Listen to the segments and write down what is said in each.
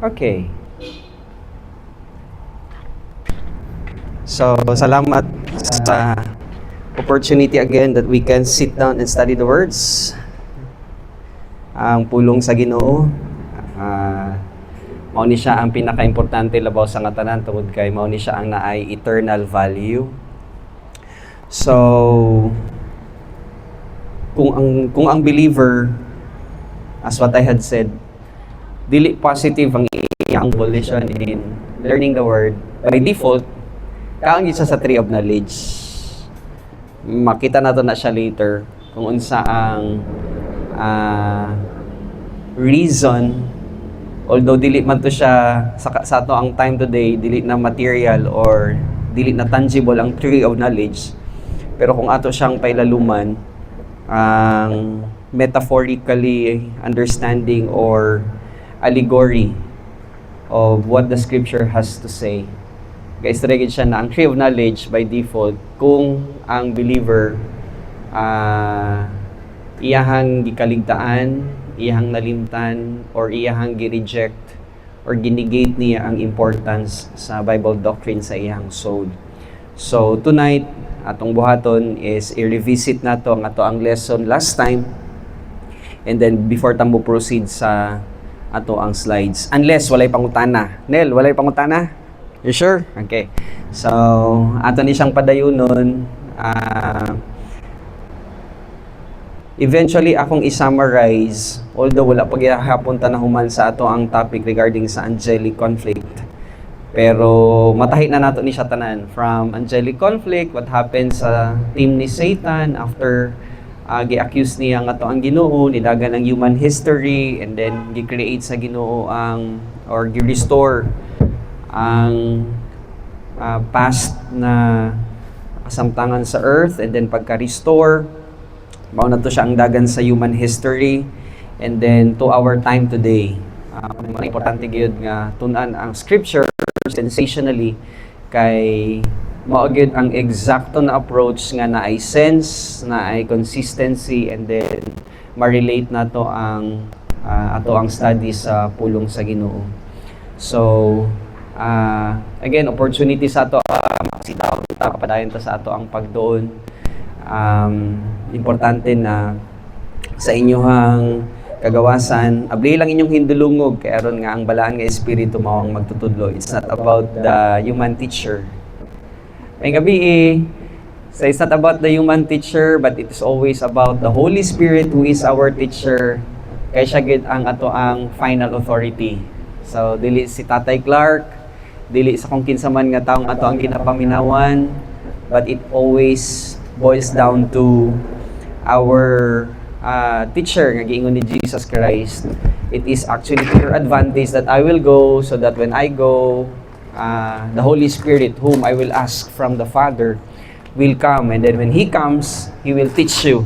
Okay. So, salamat sa opportunity again that we can sit down and study the words. Ang pulong sa Ginoo, mao ni siya ang pinaka-importante labaw sa ngatanan tungod kay mao ni siya ang naay eternal value. So, kung ang believer, as what I had said, dili positive ang iyang volition in learning the word, by default, kaang isa sa tree of knowledge. Makita nato na siya later kung unsa ang reason, although dili man to siya sa ato ang time today, dili na material or dili na tangible ang tree of knowledge, pero kung ato siyang pailaluman, ang metaphorically understanding or allegory of what the scripture has to say, guys, regid siya na ang tree of knowledge by default kung ang believer iyahang gikaligtaan, iyahang nalimtan, or iyahang gi-reject or ginegate niya ang importance sa Bible doctrine sa iyahang soul. So tonight, atong buhaton is i-revisit nato ang ato ang lesson last time, and then before tamo proceed sa ato ang slides, unless walay pangutana. Nel, walay pangutana? You sure? Okay. So ato ni siyang padayunon. Eventually akong i-summarize, although wala pa gyapon tanahuman sa ato ang topic regarding sa angelic conflict. Pero matahi na nato ni siya tanan, from angelic conflict, what happened sa team ni Satan after gi-accuse niya nga to ang Ginoo, nidagan ang human history, and then gi-create sa Ginoo ang or gi-restore ang past na kasamtangan sa earth, and then pagka-restore, mao na to siya ang dagan sa human history, and then to our time today. Importante gyud nga tun-an ang scripture sensationally kay mao gyud ang eksakto na approach nga naay sense, naay consistency, and then ma-relate nato ang ato ang study sa pulong sa Ginoo. So again, opportunity sa ato makasitaw kapadayon ta sa ato ang pagdoon. Importante na sa inyong kagawasan, abli lang inyong hindulungog kay aron nga ang balaan nga espiritu mao ang magtutudlo. It's not about the human teacher. May gabi so it's not about the human teacher, but it is always about the Holy Spirit who is our teacher. Kay siya gid ang ato ang final authority. So dili si Tatay Clark, dili sa kung kinsa man nga taong ato ang ginapaminawan, but it always boils down to our teacher nga giingon ni Jesus Christ. It is actually to your advantage that I will go, so that when I go, the Holy Spirit, whom I will ask from the Father, will come, and then when He comes, He will teach you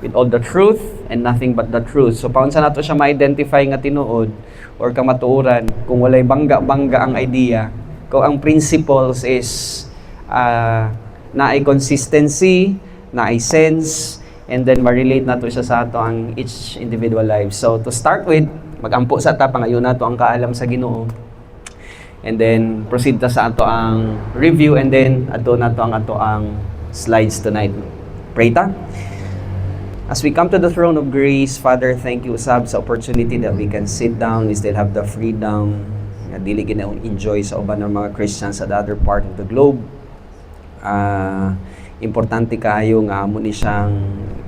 with all the truth and nothing but the truth. So paunsa nato siya ma-identify nga tinuod or kamatuoran kung walay bangga-bangga ang idea, kung ang principles is naay consistency, naay sense, and then ma-relate nato siya sa ato ang each individual life. So to start with, magampo sa ta pangayon nato ang kaalam sa Ginoo. And then proceed ta sa ato ang review, and then ato ang slides tonight. Pray ta. As we come to the throne of grace, Father, thank you sa opportunity that we can sit down, we still have the freedom nga dili gina-enjoy sa uban ng mga Christians sa the other part of the globe. Importante kayo nga amo ni siyang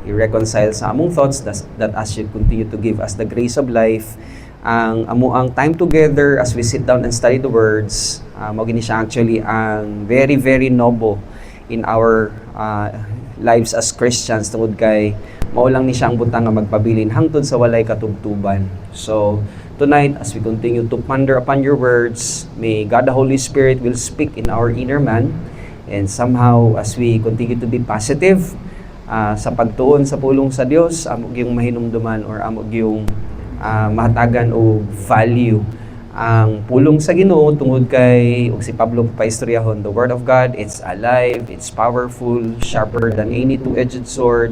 i-reconcile sa among thoughts that as you continue to give us the grace of life, ang time together as we sit down and study the words, mao gini siya actually ang very very noble in our lives as Christians, tungod kay mao lang ni siya ang butang nga magpabilin hangtod sa walay katubtuban. So tonight, as we continue to ponder upon your words, may God the Holy Spirit will speak in our inner man. And somehow, as we continue to be positive sa pagtuon sa pulong sa Dios, amo gyung mahinumduman or amo gyung mahatagan o value ang pulong sa Ginoo, tungod kay ug si Pablo paistoryahon, the Word of God, it's alive, it's powerful, sharper than any two-edged sword.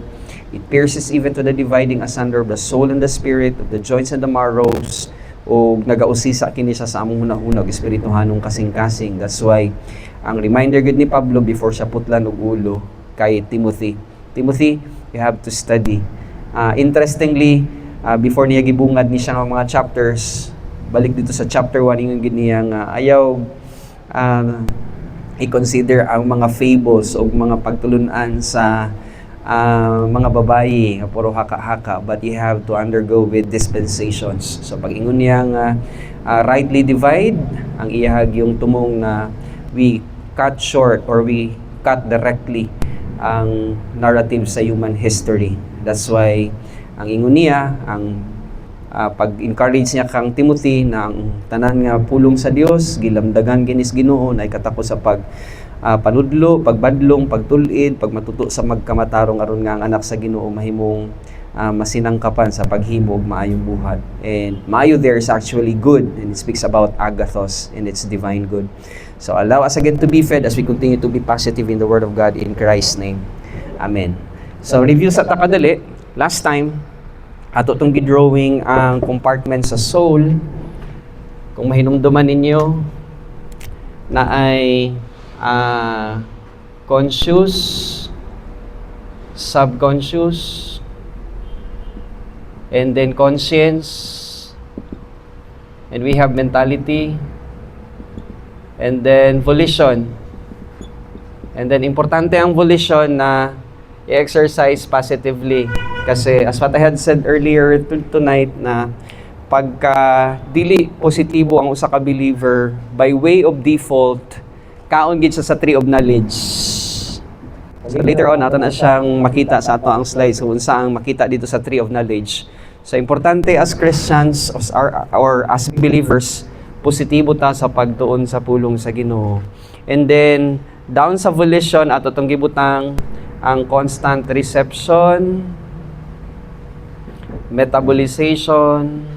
It pierces even to the dividing asunder of the soul and the spirit, of the joints and the marrows, o nagausisa kini siya sa among hunahuna og espirituhanong kasing-kasing. That's why ang reminder gud ni Pablo before siya putlan og ulo kay Timothy, you have to study. Interestingly, before niya gibungad ni siya ng mga chapters, balik dito sa chapter 1, ingon gid niya nga ayaw i-consider ang mga fables o mga pagtulunan sa mga babayi nga puro haka-haka, but you have to undergo with dispensations. So pag ingon niya nga rightly divide, ang iyahag yung tumong na we cut short or we cut directly ang narrative sa human history. That's why ang ingon niya, ang pag-encourage niya kang Timothy na ang tanan nga pulong sa Dios gilamdagan ginis Ginoo na ikatako sa panudlo, pagbadlong, pagtulid, pagmatuto sa magkamatarong aron nga ang anak sa Ginoo mahimong masinangkapan sa paghimo og maayong buhat. And maayo there is actually good, and it speaks about agathos and its divine good. So allow us again to be fed as we continue to be positive in the Word of God in Christ's name. Amen. So review sa takadali. Last time, ato itong gidrawing ang compartment sa soul. Kung mahinumduman ninyo na ay conscious, subconscious, and then conscience, and we have mentality, and then volition. And then importante ang volition na i-exercise positively. Kasi as what I had said earlier tonight na pagka dili positibo ang usa ka believer, by way of default, kaon gid siya sa tree of knowledge. So later on, nato na siyang makita sa ato ang slides kung unsa ang makita dito sa tree of knowledge. So importante as Christians or as believers, positibo ta sa pagtuon sa pulong sa Ginoo. And then down sa volition, ato tong gibutang ang constant reception, metabolization,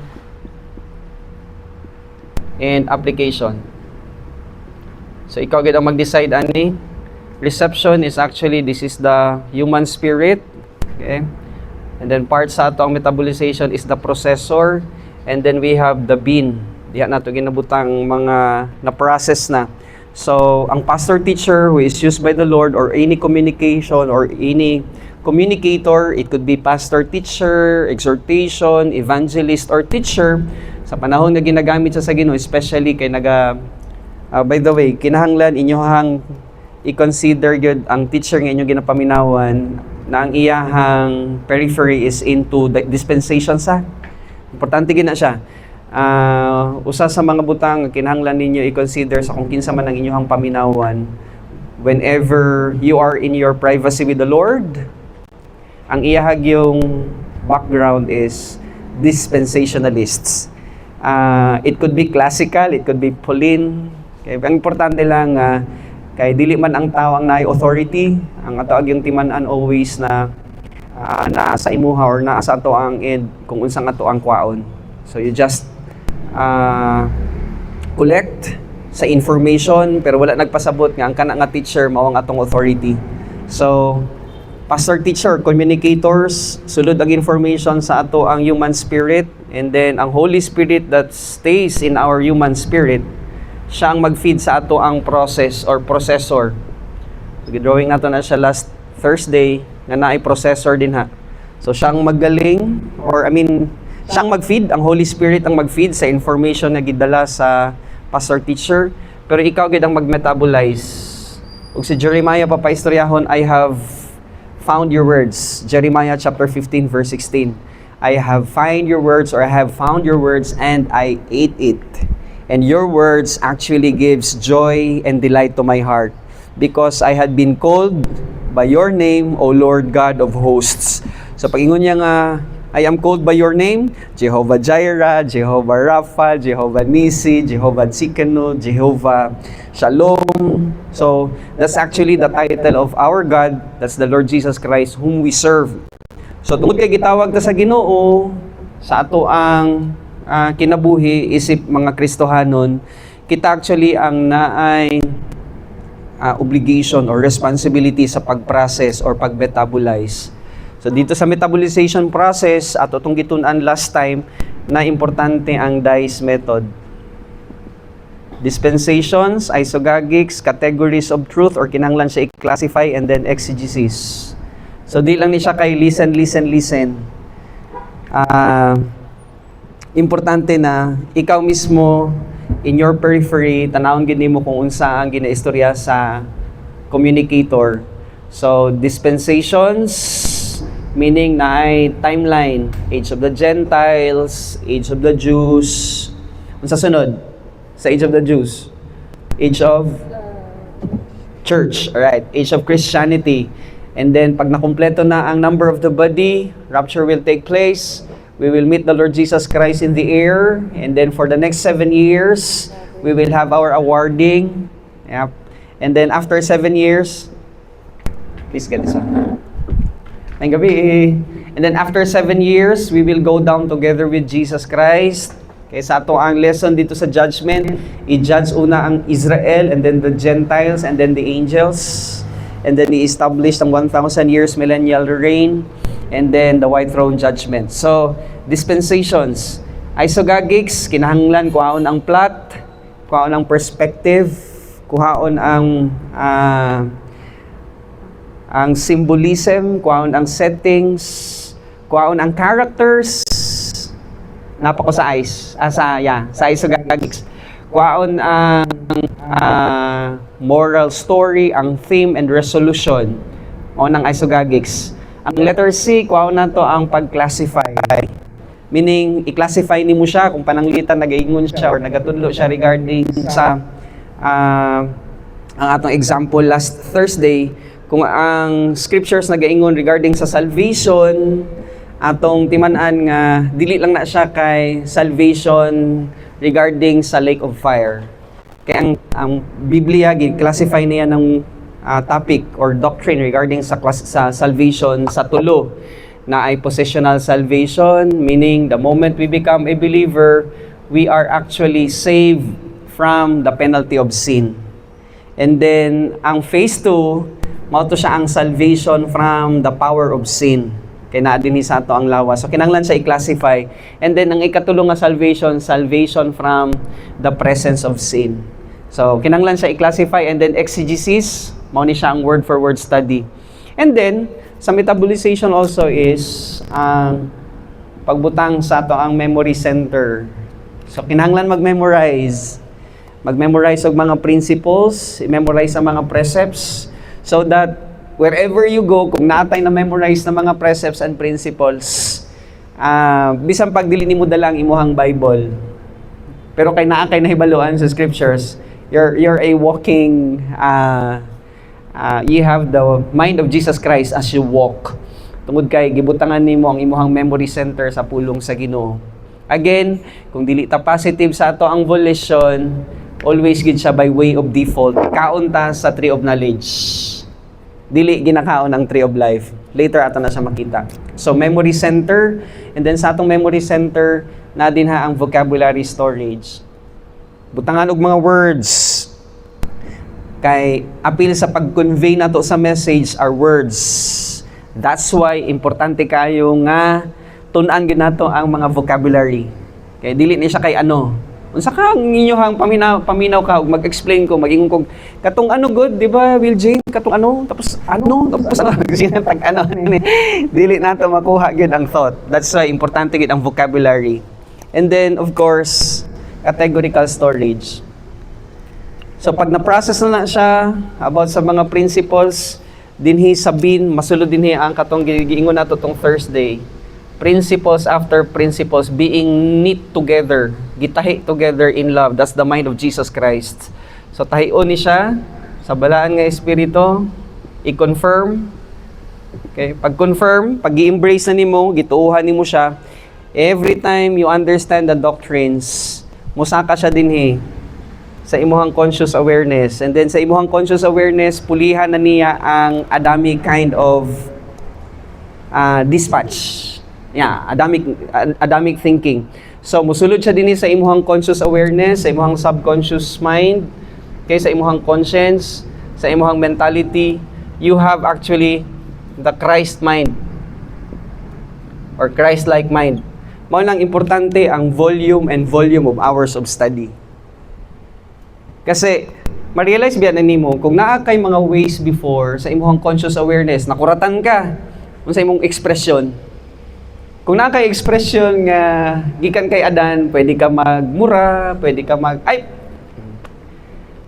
and application. So ikaw gid ang mag-decide ani. Reception is actually, this is the human spirit, okay? And then part sa ato ang metabolization is the processor, and then we have the bean. Diha nato ginabutang mga na-process na. So ang pastor teacher who is used by the Lord, or any communication or any communicator, it could be pastor teacher, exhortation, evangelist, or teacher, sa panahon nga ginagamit siya sa Ginoo, especially kay by the way, kinahanglan inyohang i-consider gyud ang teacher nga inyo ginapaminawan na ang iyahang periphery is into the dispensation sa. Importante gina siya. Usa sa mga butang kinahanglan ninyo i-consider sa kung kinsa man ang inyong paminawan whenever you are in your privacy with the Lord. Ang iyahag yung background is dispensationalists. It could be classical, it could be Pauline. Okay, ang importante lang kay dili man ang tao ang naay authority, ang ato yung timan-an always na naa sa imuha or naa sa ato ang end kung unsang ato ang kwaon. So you just collect sa information pero wala nagpasabot nga ang kana nga teacher mao ang atong authority. So pastor, teacher, communicators, sulod ang information sa ato ang human spirit, and then ang Holy Spirit that stays in our human spirit, siya ang mag-feed sa ato ang process or processor. So drawing nato na siya last Thursday nga naay processor din ha. So siyang magaling, or siyang mag-feed, ang Holy Spirit ang mag-feed sa information na gidala sa pastor, teacher, pero ikaw gid ang mag-metabolize. Ug si Jeremiah papaistoryahon, I have found your words. Jeremiah chapter 15 verse 16. I have found your words, or I have found your words and I ate it. And your words actually gives joy and delight to my heart, because I had been called by your name, O Lord God of hosts. So pag-ingon niya nga, I am called by your name, Jehovah Jireh, Jehovah Rapha, Jehovah Nisi, Jehovah Tsidkenu, Jehovah Shalom. So that's actually the title of our God. That's the Lord Jesus Christ whom we serve. So tungod kay gitawag ta sa Ginoo sa ato ang kinabuhi isip mga Kristohanon, kita actually ang naay obligation or responsibility sa pag-process or pag-metabolize. So dito sa metabolization process, ato itong gitun-an last time, na importante ang DICE method. Dispensations, isogagics, categories of truth, or kinahanglan siya i-classify, and then exegesis. So, di lang ni siya kay listen. Importante na ikaw mismo, in your periphery, tanawon gid nimo kung unsa ang ginaistorya sa communicator. So, dispensations, meaning na ay timeline, age of the Gentiles, age of the Jews. Unsa sunod? Sa age of the Jews? Age of church. Alright, age of Christianity. And then, pag nakumpleto na ang number of the body, rapture will take place. We will meet the Lord Jesus Christ in the air. And then, for the next 7 years, we will have our awarding. Yep. And then, after 7 years, please get this one. Ngayong gabi. And then, after 7 years, we will go down together with Jesus Christ. Kaya sa ato ang lesson dito sa judgment, i-judge una ang Israel, and then the Gentiles, and then the angels. And then i-establish ang 1,000 years millennial reign, and then the white throne judgment. So, dispensations. Isogagics, kinahanglan kuhaon ang plot, kuhaon ang perspective, kuhaon ang symbolism, kuhaon ang settings, kuhaon ang characters. Napako sa sa isogagics. Kuhaon ang moral story, ang theme and resolution o ng isogagics. Ang letter C, kuhaon na to ang pag-classify. Meaning, i-classify ni mo siya kung pananglitan nag-iingon siya or nagatudlo siya regarding sa ang atong example last Thursday, kung ang scriptures nag-iingon regarding sa salvation, atong timan-an nga dili lang na siya kay salvation regarding sa lake of fire. Kaya ang Biblia gi-classify niya ng topic or doctrine regarding sa salvation sa tulo na ay positional salvation, meaning the moment we become a believer, we are actually saved from the penalty of sin. And then ang phase 2, mao to siya ang salvation from the power of sin. Kaya na din sa ato ang lawas. So, kinahanglan siya i-classify. And then, ang ikatulong nga salvation from the presence of sin. So, kinahanglan siya i-classify. And then, exegesis, mao ni siya ang word-for-word study. And then, sa metabolization also is ang pagbutang sa ato ang memory center. So, kinahanglan mag-memorize. Mag-memorize og mga principles, i-memorize ang mga precepts, so that wherever you go, kung natay na memorize na mga precepts and principles, bisan pag dili nimo dala ang imuhang Bible, pero kay naa kay nahibaluan sa scriptures, you're a walking, you have the mind of Jesus Christ as you walk. Tungod kay gibutangan nimo ang imuhang memory center sa pulong sa Ginoo. Again, kung dili ta positive sa ato ang volition, always gid siya by way of default. Kaunta sa tree of knowledge. Dili ginakaon ang tree of life. Later ato na siya makita. So, memory center, and then sa atong memory center, na din ha ang vocabulary storage. Butangan og mga words. Kay apil sa pag-convey nato sa message are words. That's why importante kayo nga tun-an gid nato ang mga vocabulary. Kay dili ni siya kay ano. Unsa ka ang inyong paminaw ka mag-explain ko, mag-ingon ko katong ano good, di ba, Will Jane, katong ano, tapos ano tag ano dili nato makuha gyud ang thought. That's why importante gyud ang vocabulary. And then of course, categorical storage. So pag na-process na siya about sa mga principles, dinhi sabin masulod dinhi ang katong giingon nato tong Thursday. Principles after principles being knit together, gitahi together in love. That's the mind of Jesus Christ. So tahion ni siya sa balaan nga espiritu, i-confirm. Okay, pag-confirm, pag-i-embrace na nimo, gituuhan nimo siya. Every time you understand the doctrines, musaka siya dinhi sa imuhang conscious awareness. And then sa imuhang conscious awareness, pulihan na niya ang Adamic kind of dispatch. Yeah, Adamic thinking. So, musulod siya din sa imuhang conscious awareness, sa imuhang subconscious mind, kay sa imuhang conscience, sa imuhang mentality. You have actually the Christ mind or Christ-like mind. Mao nang importante ang volume and volume of hours of study. Kasi, ma-realize biyan na nimo, kung naa kay mga ways before sa imong conscious awareness, nakuratan ka sa imong ekspresyon. Kung naa kay ekspresyon nga gikan kay Adan, pwede ka magmura, pwede ka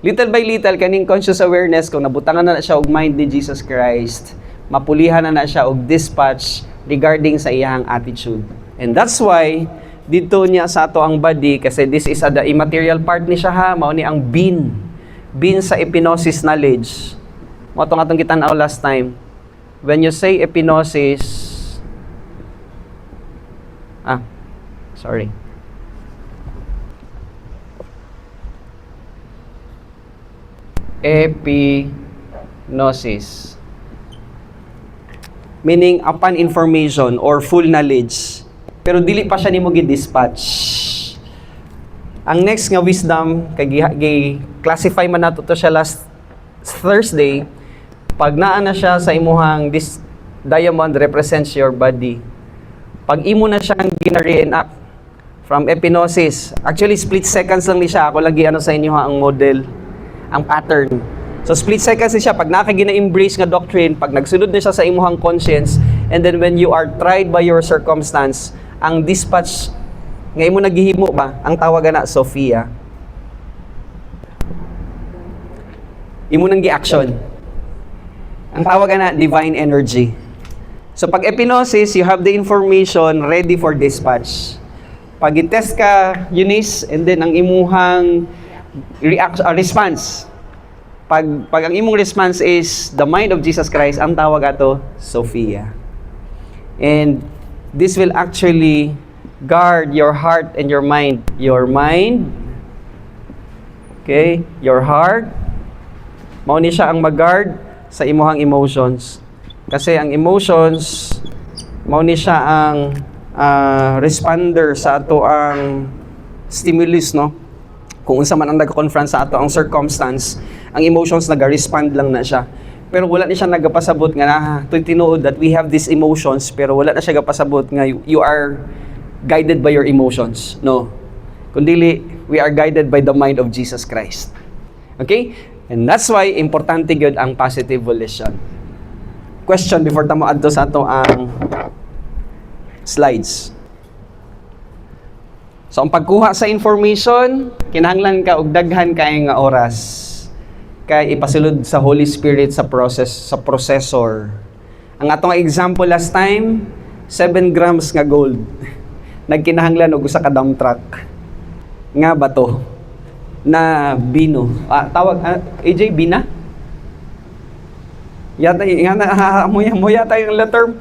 little by little kaning conscious awareness kung nabutangan na siya og mind ni Jesus Christ, mapulihan na siya og dispatch regarding sa iyang attitude. And that's why dito niya sa ato ang body, kasi this is the immaterial part ni siya ha, mao ni ang being sa epinosis knowledge. Mo atong kitanaw last time. When you say epinosis, sorry. Epinosis. Meaning upon information or full knowledge. Pero dili pa siya nimo gi-dispatch. Ang next nga wisdom, kay classify man nato to siya last Thursday, pag naa na siya sa imuhang this diamond represents your body. Pag imo na siyang gina-reenact from epinosis, actually split seconds lang ni siya, ako lagi sa inyo ang model, ang pattern. So split seconds ni siya, pag nakagina-embrace nga doctrine, pag nagsunod na siya sa imuhang conscience, and then when you are tried by your circumstance, ang dispatch nga imo naghihimo ba, ang tawag na Sophia. Imo nang gi-action. Ang tawag na divine energy. So pag epinosis, you have the information ready for dispatch. Pag i-test ka, Eunice, and then ang imuhang response. Pag ang imong response is the mind of Jesus Christ, ang tawag ato Sophia. And this will actually guard your heart and your mind. Your mind, okay, your heart, mao ni siya ang mag-guard sa imuhang emotions. Kasi ang emotions, mao ni siya ang responder sa ato ang stimulus, no? Kung unsa man ang nag-confront sa ato ang circumstance, ang emotions nag-respond lang na siya. Pero wala ni siya nagapasabot nga tinuod that we have these emotions, pero wala na siya gapasabot nga you are guided by your emotions. No. Kundi we are guided by the mind of Jesus Christ. Okay? And that's why importante gyud ang positive volition. Question before tamo adto sa ato ang slides. So, ang pagkuha sa information, kinahanglan ka og daghan kay nga oras kay ipasulod sa Holy Spirit sa processor. Ang atong example last time, 7 grams nga gold. Nagkinahanglan og usa ka dump truck nga bato na bino. AJ Bina? Yata mo yata yung term.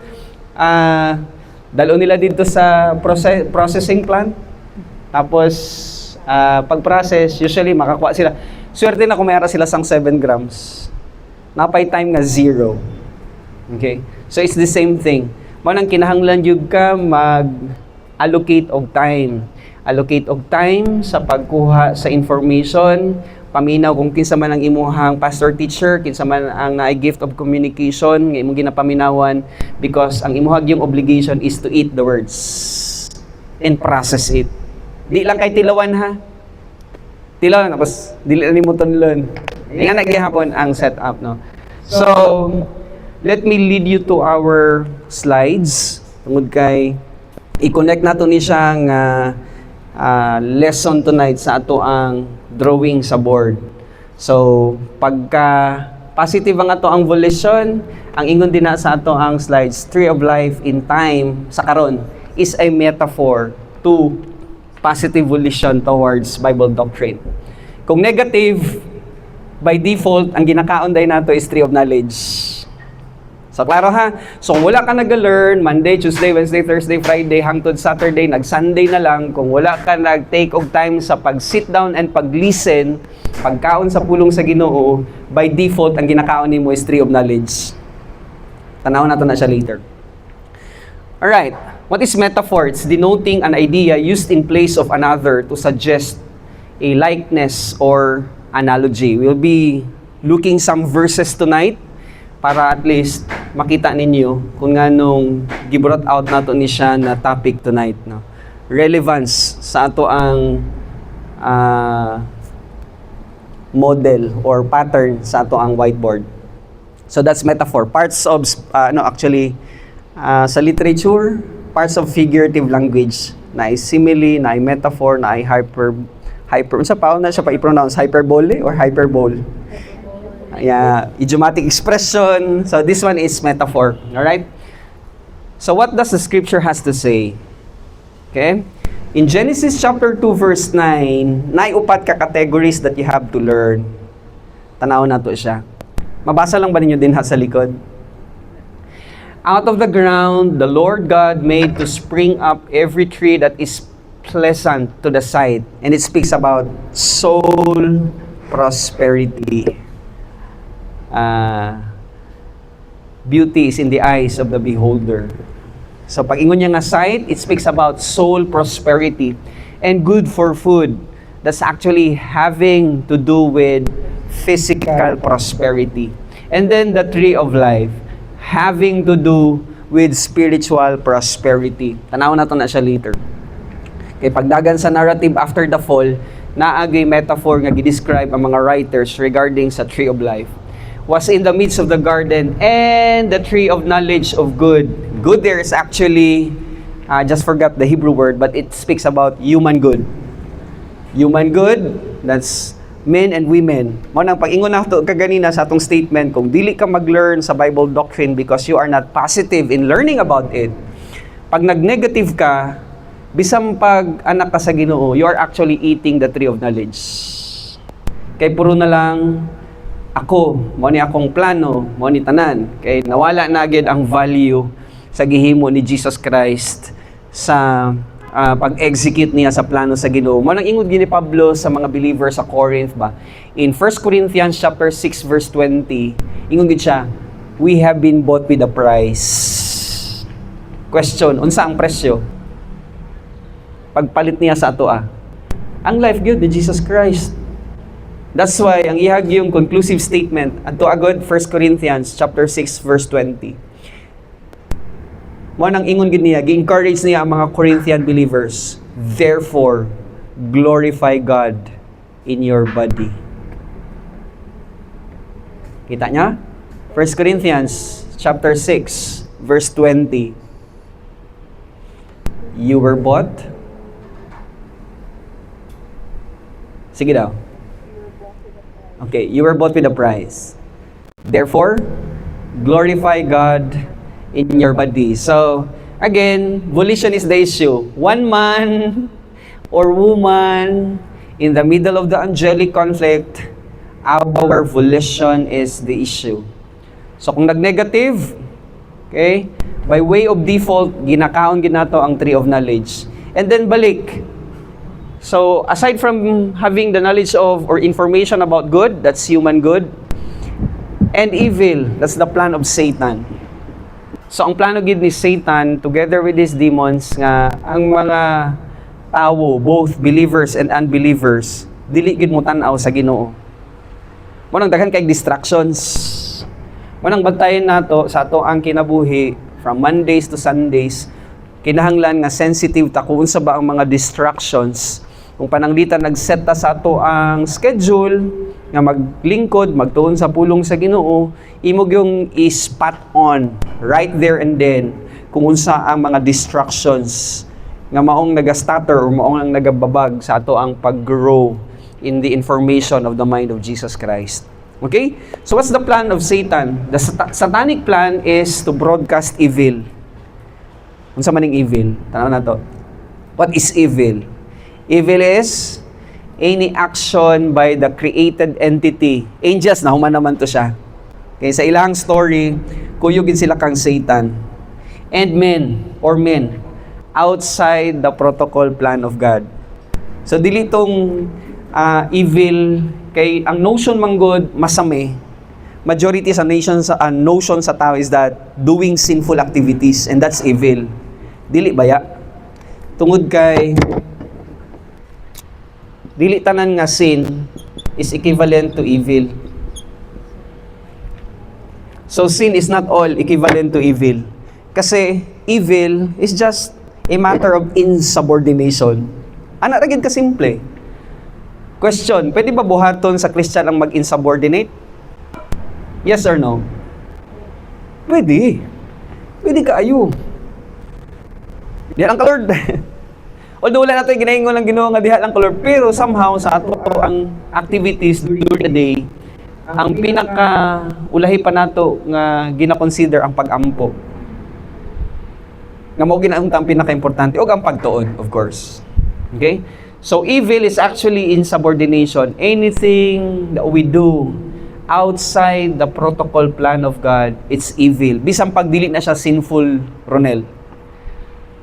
Dalo nila dito sa processing plant. Tapos, pag-process, usually makakuha sila. Swerte na kung mayara sila sang 7 grams. Napay time nga 0. Okay? So, it's the same thing. Manang kinahanglan yun ka mag-allocate og time. Allocate og time sa pagkuha sa information, paminaw kung kinsa man ang imuhang pastor teacher, kinsa man ang naay gift of communication, nga imong ginapaminawan, because ang imuhang yung obligation is to eat the words and process it. Di lang kay tilawan ha. Tilawan, tapos dili na mo tunlon. Nga naghihapon ang setup, no? So, let me lead you to our slides. Tungod kay, i-connect nato ni siya nga lesson tonight sa ato ang drawing sa board. So, pagka positive ang ato ang volition, ang ingon din na sa ato ang slides, tree of life in time, sa karon is a metaphor to positive volition towards Bible doctrine. Kung negative, by default, ang ginakaon day nato is tree of knowledge. So, klaro ha? So, kung wala ka nag-learn, Monday, Tuesday, Wednesday, Thursday, Friday, hangtod Saturday, nag-Sunday na lang, kung wala ka nag-take of time sa pag-sit down and pag-listen, pagkaon sa pulong sa Ginoo, by default, ang ginakaon nimo is tree of knowledge. Tanaw nato na siya later. Alright. What is metaphor? It's denoting an idea used in place of another to suggest a likeness or analogy. We'll be looking some verses tonight para at least makita ninyo kung nganong gibrought out nato ni siya na topic tonight. No? relevance sa ato ang model or pattern sa ato ang whiteboard. So that's metaphor. Parts of, sa literature, parts of figurative language na ay simile, na ay metaphor, na ay unsa pa na siya pa i-pronounce, hyperbole or hyperbole? Idiomatic expression. So this one is metaphor. Alright? So what does the scripture has to say? Okay? In Genesis chapter 2 verse 9, naiupat ka categories that you have to learn. Tanaw na to siya. Mabasa lang ba ninyo din sa likod? Out of the ground, the Lord God made to spring up every tree that is pleasant to the sight. And it speaks about soul prosperity. Beauty is in the eyes of the beholder. So pag ingon niya nga sight, it speaks about soul prosperity and good for food. That's actually having to do with physical prosperity. And then the tree of life, having to do with spiritual prosperity. Tanaw na to na siya later. Kay pagdagan sa narrative after the fall, naagay metaphor nga gidescribe ang mga writers regarding sa tree of life. Was in the midst of the garden and the tree of knowledge of good. Good there is actually, just forgot the Hebrew word, but it speaks about human good. Human good, that's men and women. Mo nang pag-ingon nato kaganina sa atong statement, kung dili ka mag-learn sa Bible doctrine because you are not positive in learning about it, pag nag-negative ka, bisang pag anak ka sa Ginoo, you are actually eating the tree of knowledge. Kay puro na lang ako, mo ni akong plano, mo ni tanan. Kay nawala na agad ang value sa gihimo ni Jesus Christ sa pag-execute niya sa plano sa Ginoo. Mo nang ingod gini Pablo sa mga believers sa Corinth ba. In 1 Corinthians chapter 6 verse 20, ingon gid siya, we have been bought with a price. Question, unsa ang presyo? Pagpalit niya sa ato ang life gyud ni Jesus Christ. That's why ang ihag yung conclusive statement adto agad 1 Corinthians chapter 6 verse 20. Mo nang ingon gid niya, gi-encourage niya ang mga Corinthian believers. Therefore, glorify God in your body. Kita niya? 1 Corinthians chapter 6 verse 20. You were bought. Sige daw. Okay, you were bought with a price. Therefore, glorify God in your body. So, again, volition is the issue. One man or woman in the middle of the angelic conflict, our volition is the issue. So, kung nag-negative, okay, by way of default, ginakaon ginato ang tree of knowledge. And then balik. So, aside from having the knowledge of or information about good, that's human good, and evil, that's the plan of Satan. So, ang plano gid ni Satan, together with his demons, nga ang mga tao, both believers and unbelievers, dili gid mo tan-aw sa Ginoo. Mo nang daghan kay distractions. Mo nang bantayan nato sa ato ang kinabuhi from Mondays to Sundays. Kinahanglan nga sensitive ta kung unsa ba ang mga distractions. Kung pananglitan nag-set ta sa ato ang schedule nga maglingkod, magtuon sa pulong sa Ginoo, imog yung i-spot on right there and then kung unsa ang mga distractions nga maong nagastutter or maong ang nagababag sa ato ang pag-grow in the information of the mind of Jesus Christ. Okay? So what's the plan of Satan? The satanic plan is to broadcast evil. Unsa man ning evil? Tanaw na to. What is evil? Evil is any action by the created entity. Angels, nahuman naman to siya. Okay, sa ilang story, kuyugin sila kang Satan. And men outside the protocol plan of God. So dili tong evil kay ang notion manggod masame. Majority sa notion sa tao is that doing sinful activities, and that's evil. Dili baya. Tungod kay dili tanan nga sin is equivalent to evil. So sin is not all equivalent to evil. Kasi evil is just a matter of insubordination. Ana ra gid ka simple. Question, pwede ba buhaton sa Christian ang mag-insubordinate? Yes or no? Pwede. Pwede ka ayo. Diha lang ka, Lord. Although wala nato ginaingon lang Ginoo nga diha lang ka, Lord, pero somehow sa ato ang activities during the day, ang pinaka ulahi pa nato nga gina-consider ang pag-ampo. Nga mao ginaunta ang pinaka-importante o ang pagtuon, of course. Okay? So evil is actually insubordination. Anything that we do outside the protocol plan of God, it's evil. Bisan pag dili na siya sinful, Ronel.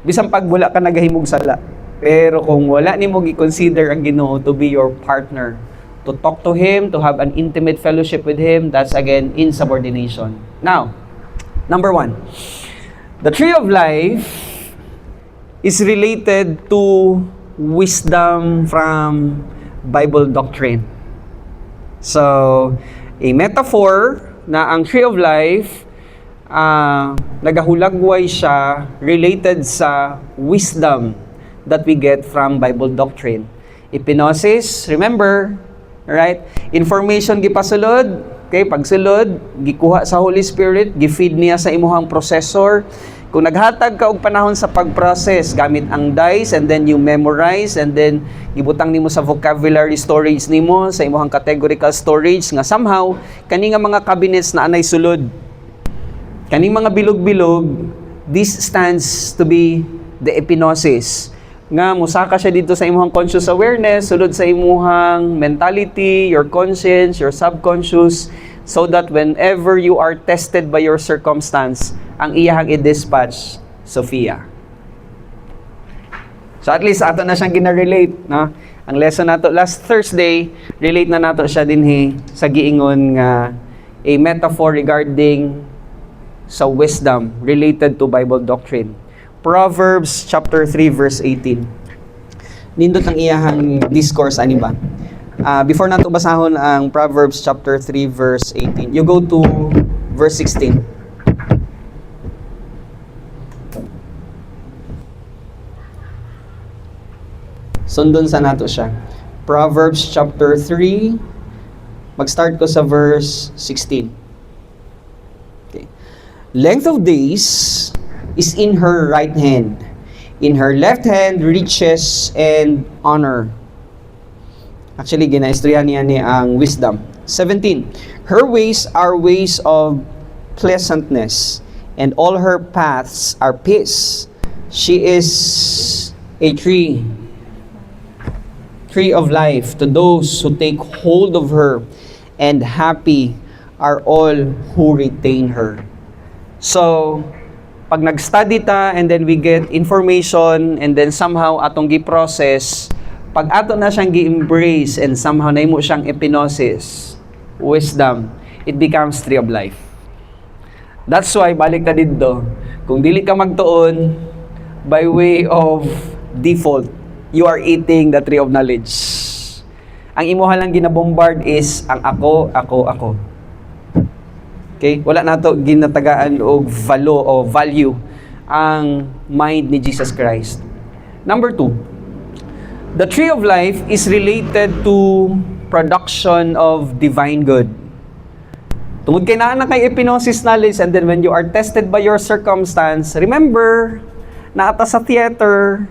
Bisan pag wala ka nagahimog sala. Pero kung wala nimo gi-consider ang Ginoo to be your partner, to talk to Him, to have an intimate fellowship with Him, that's again insubordination. Now, number 1. The tree of life is related to wisdom from Bible doctrine. So, a metaphor na ang tree of life, nagahulagway siya related sa wisdom that we get from Bible doctrine. Epinosis, remember, right? Information gipasulod, okay, pagsulod, gikuha sa Holy Spirit, gifeed niya sa imuhang processor. Kung naghatag ka og panahon sa pag-process gamit ang dice and then you memorize and then gibutang nimo sa vocabulary storage nimo sa imuhang categorical storage nga somehow kani nga mga cabinets na anay sulod. Kaning mga bilog-bilog, this stands to be the epinosis. Nga musaka siya dito sa imuhang conscious awareness, sulod sa imuhang mentality, your conscience, your subconscious, so that whenever you are tested by your circumstance, ang iyahang i-dispatch, Sophia. So at least ato na siyang gina-relate, no? Ang lesson nato last Thursday, relate na nato siya dinhi sa giingon nga a metaphor regarding sa wisdom related to Bible doctrine. Proverbs chapter 3 verse 18. Nindot ang iyahang discourse ani ba? Before nato basahon ang Proverbs chapter 3 verse 18. You go to verse 16. Sundon sa nato siya. Proverbs chapter 3, mag-start ko sa verse 16. Okay. Length of days is in her right hand. In her left hand, riches and honor. Actually, ginaistorya niya ni ang wisdom. 17. Her ways are ways of pleasantness, and all her paths are peace. She is a tree of life to those who take hold of her, and happy are all who retain her. So, pag nag-study ta and then we get information and then somehow atong gi-process, pag ato na siyang gi-embrace and somehow na imo siyang epinosis, wisdom, it becomes tree of life. That's why, balik ta dito, kung dili ka magtuon, by way of default, you are eating the tree of knowledge. Ang imuha lang ginabombard is ang ako. Okay? Wala nato ginatagaan og value ang mind ni Jesus Christ. Number 2, the tree of life is related to production of divine good. Tungod kay naa na kay epinosis knowledge and then when you are tested by your circumstance, remember, naata sa theater.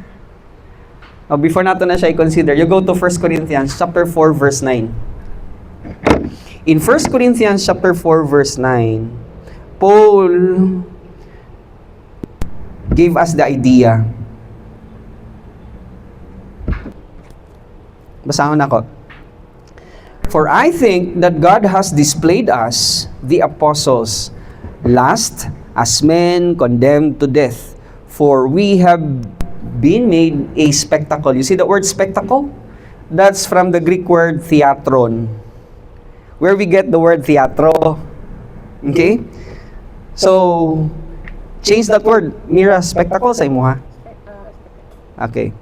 Before nato na siya i-consider, you go to 1 Corinthians chapter 4 verse 9. In 1 Corinthians chapter 4 verse 9, Paul gave us the idea. Basahon ako. For I think that God has displayed us, the apostles, last as men condemned to death, for we have been made a spectacle. You see the word spectacle? That's from the Greek word theatron, where we get the word theatro. Okay? So, change that word. Mira, spectacle sa imo ha? Okay.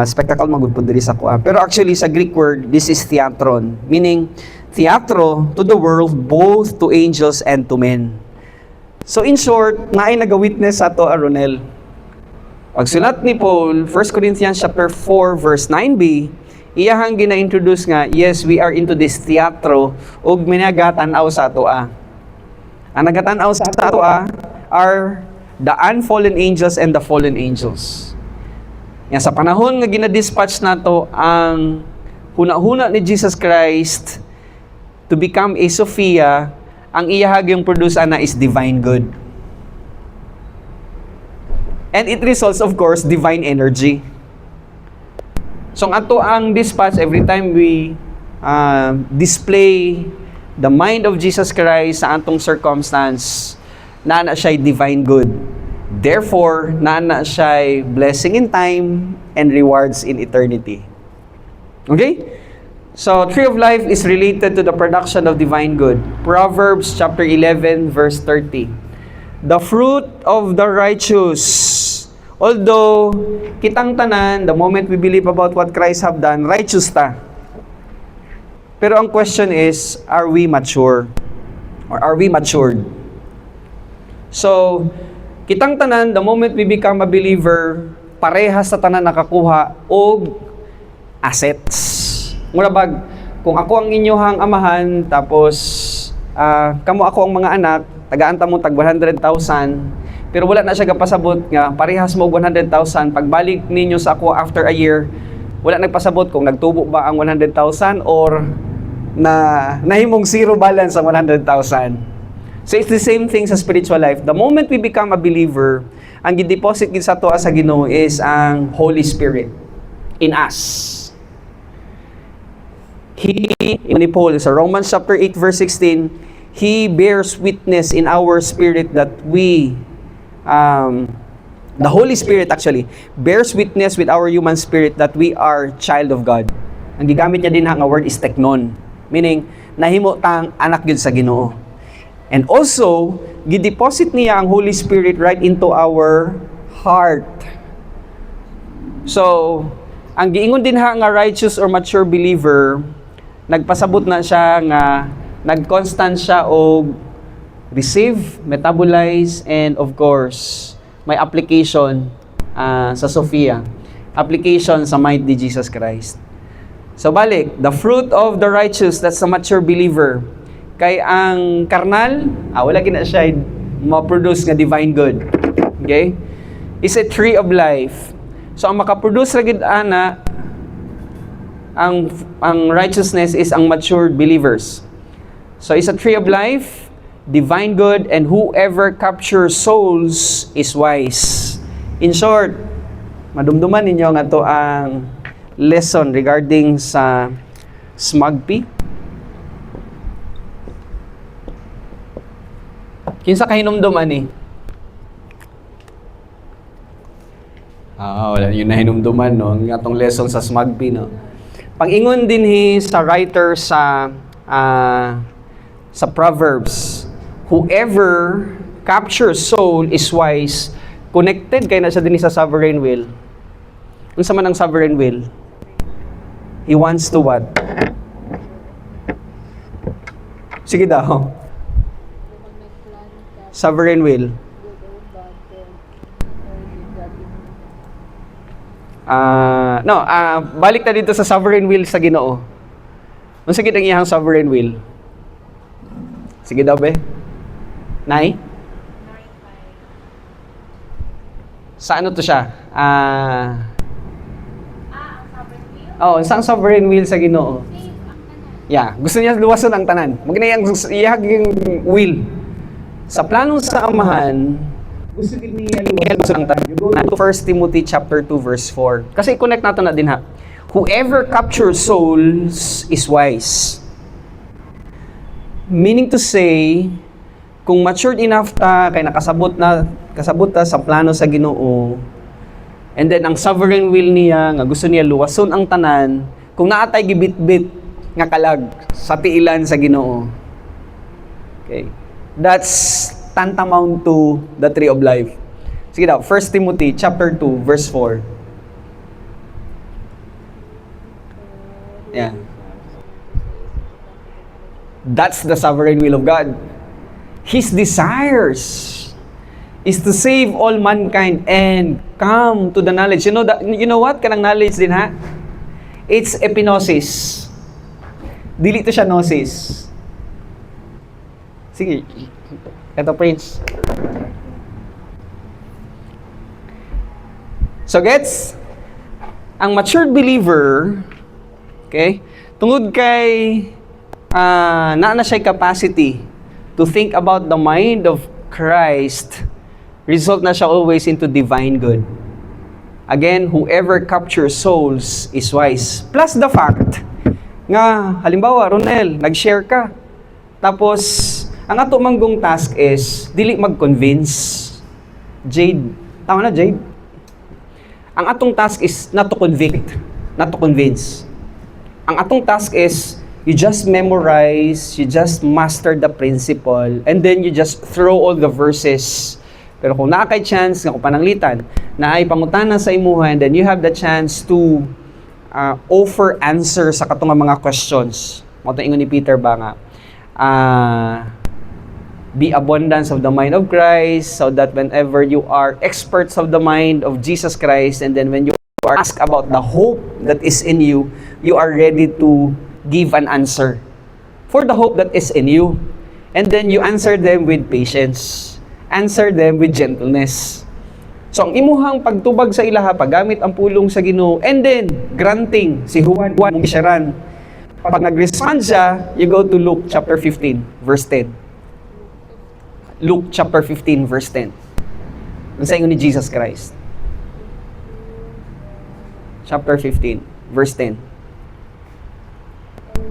Spectacle magudpod diri sa kuha. Pero actually, sa Greek word, this is theatron. Meaning, theatro to the world, both to angels and to men. So, in short, naay nag-witness sa to, Ronel. Pagsulat ni Paul, 1 Corinthians chapter 4 verse 9b, iyahang gina-introduce nga, yes, we are into this teatro ug minagatan-aw sa atoa. Ang nagatan-aw sa atoa are the unfallen angels and the fallen angels. Yan, sa panahon nga ginadispatch nato ang huna-huna ni Jesus Christ to become a Sophia, ang iyahag yung produce na is divine good. And it results, of course, divine energy. So, ato ang dispatch every time we display the mind of Jesus Christ sa atong circumstance, na siya divine good. Therefore, na siya blessing in time and rewards in eternity. Okay? So, tree of life is related to the production of divine good. Proverbs chapter 11 verse 30. The fruit of the righteous. Although, kitang tanan, the moment we believe about what Christ have done, righteous ta. Pero ang question is, are we mature? Or are we matured? So, kitang tanan, the moment we become a believer, parehas sa tanan nakakuha og assets. Mura bag, kung ako ang inyohang amahan, tapos kamo ako ang mga anak, tagaan ta mo tag 100,000, pero wala na siya kapasabot nga, parehas mo 100,000, pagbalik ninyo sa ako after a year, wala nagpasabot kung nagtubo ba ang 100,000 or nahimong zero balance ang 100,000. So it's the same thing sa spiritual life. The moment we become a believer, ang gideposit gid sa ato sa Ginoo is ang Holy Spirit in us. Ni Paul sa Romans chapter 8 verse 16, He bears witness in our spirit that we, the Holy Spirit actually, bears witness with our human spirit that we are child of God. Ang gigamit niya din nga word is teknon, meaning nahimo tang anak gyud sa Ginoo. And also, gideposit niya ang Holy Spirit right into our heart. So, ang giingon din nga righteous or mature believer, nagpasabot na siya nga nag-constant siya og receive, metabolize, and of course, may application sa Sophia. Application sa might ni Jesus Christ. So balik, the fruit of the righteous, that's a mature believer. Kay ang karnal, wala gina siya ma-produce nga divine good. Okay? Is a tree of life. So ang makaproduce ra gid ana ang righteousness is ang matured believers. So it's a tree of life, divine good, and whoever captures souls is wise. In short, madumduman ninyo nga to ang lesson regarding sa SMAGP. Kinsa kahinumdum ani? Wala yun na hinumduman, no? Ang atong lesson sa SMAGP, no? Pag-ingon din sa writer sa Proverbs, whoever captures soul is wise. Connected kay na siya din sa sovereign will. Unsa man ang sovereign will? He wants to what? Sige daw. Sovereign will. Balik na dito sa sovereign will sa Ginoo. Unsa gid ang iyang sovereign will? Sige daw be. Nay? Sa ano to siya? Isang sovereign will sa Ginoo. Yeah, gusto niya luwason ang tanan. Magna yung will. Sa plano sa amahan, gusto niya luwason ang tanan. 1 Timothy chapter 2 verse 4. Kasi i-connect nato na din ha. Whoever captures souls is wise. Meaning to say, kung matured enough ta, kay kasabot ta sa plano sa Ginoo, and then ang sovereign will niya, nga gusto niya luwason ang tanan, kung naatay gibit-bit nga kalag sa tiilan sa Ginoo. Okay. That's tantamount to the tree of life. Sige daw, 1 Timothy chapter 2 verse 4. Yeah. That's the sovereign will of God. His desires is to save all mankind and come to the knowledge. You know what? Kanang knowledge din ha? It's epinosis. Dili to siya gnosis. Sige. Ito, Prince. So, gets? Ang matured believer, okay, tungod kay naa na siya capacity to think about the mind of Christ, result na siya always into divine good. Again, whoever captures souls is wise. Plus the fact nga, halimbawa, Ronel, nag-share ka. Tapos, ang ato manggong task is, dili mag-convince. Jade. Tama na, Jade? Ang atong task is not to convict, not to convince. Ang atong task is, you just memorize, you just master the principle, and then you just throw all the verses. Pero kung naa kay chance nga kung pananglitan, na ay pangutana sa imuha, and then you have the chance to offer answer sa katong mga questions. Mo to ingon ni Peter ba nga, be abundance of the mind of Christ, so that whenever you are experts of the mind of Jesus Christ, and then when you are asked about the hope that is in you, you are ready to give an answer for the hope that is in you. And then you answer them with patience. Answer them with gentleness. So, ang imuhang pagtubag sa ilaha, paggamit ang pulong sa Ginoo, and then, granting, si Juan mong isyaran. Pag nag-respond siya, you go to Luke chapter 15, verse 10. Luke chapter 15, verse 10. Ang sa ingon ni Jesus Christ. Chapter 15, verse 10. In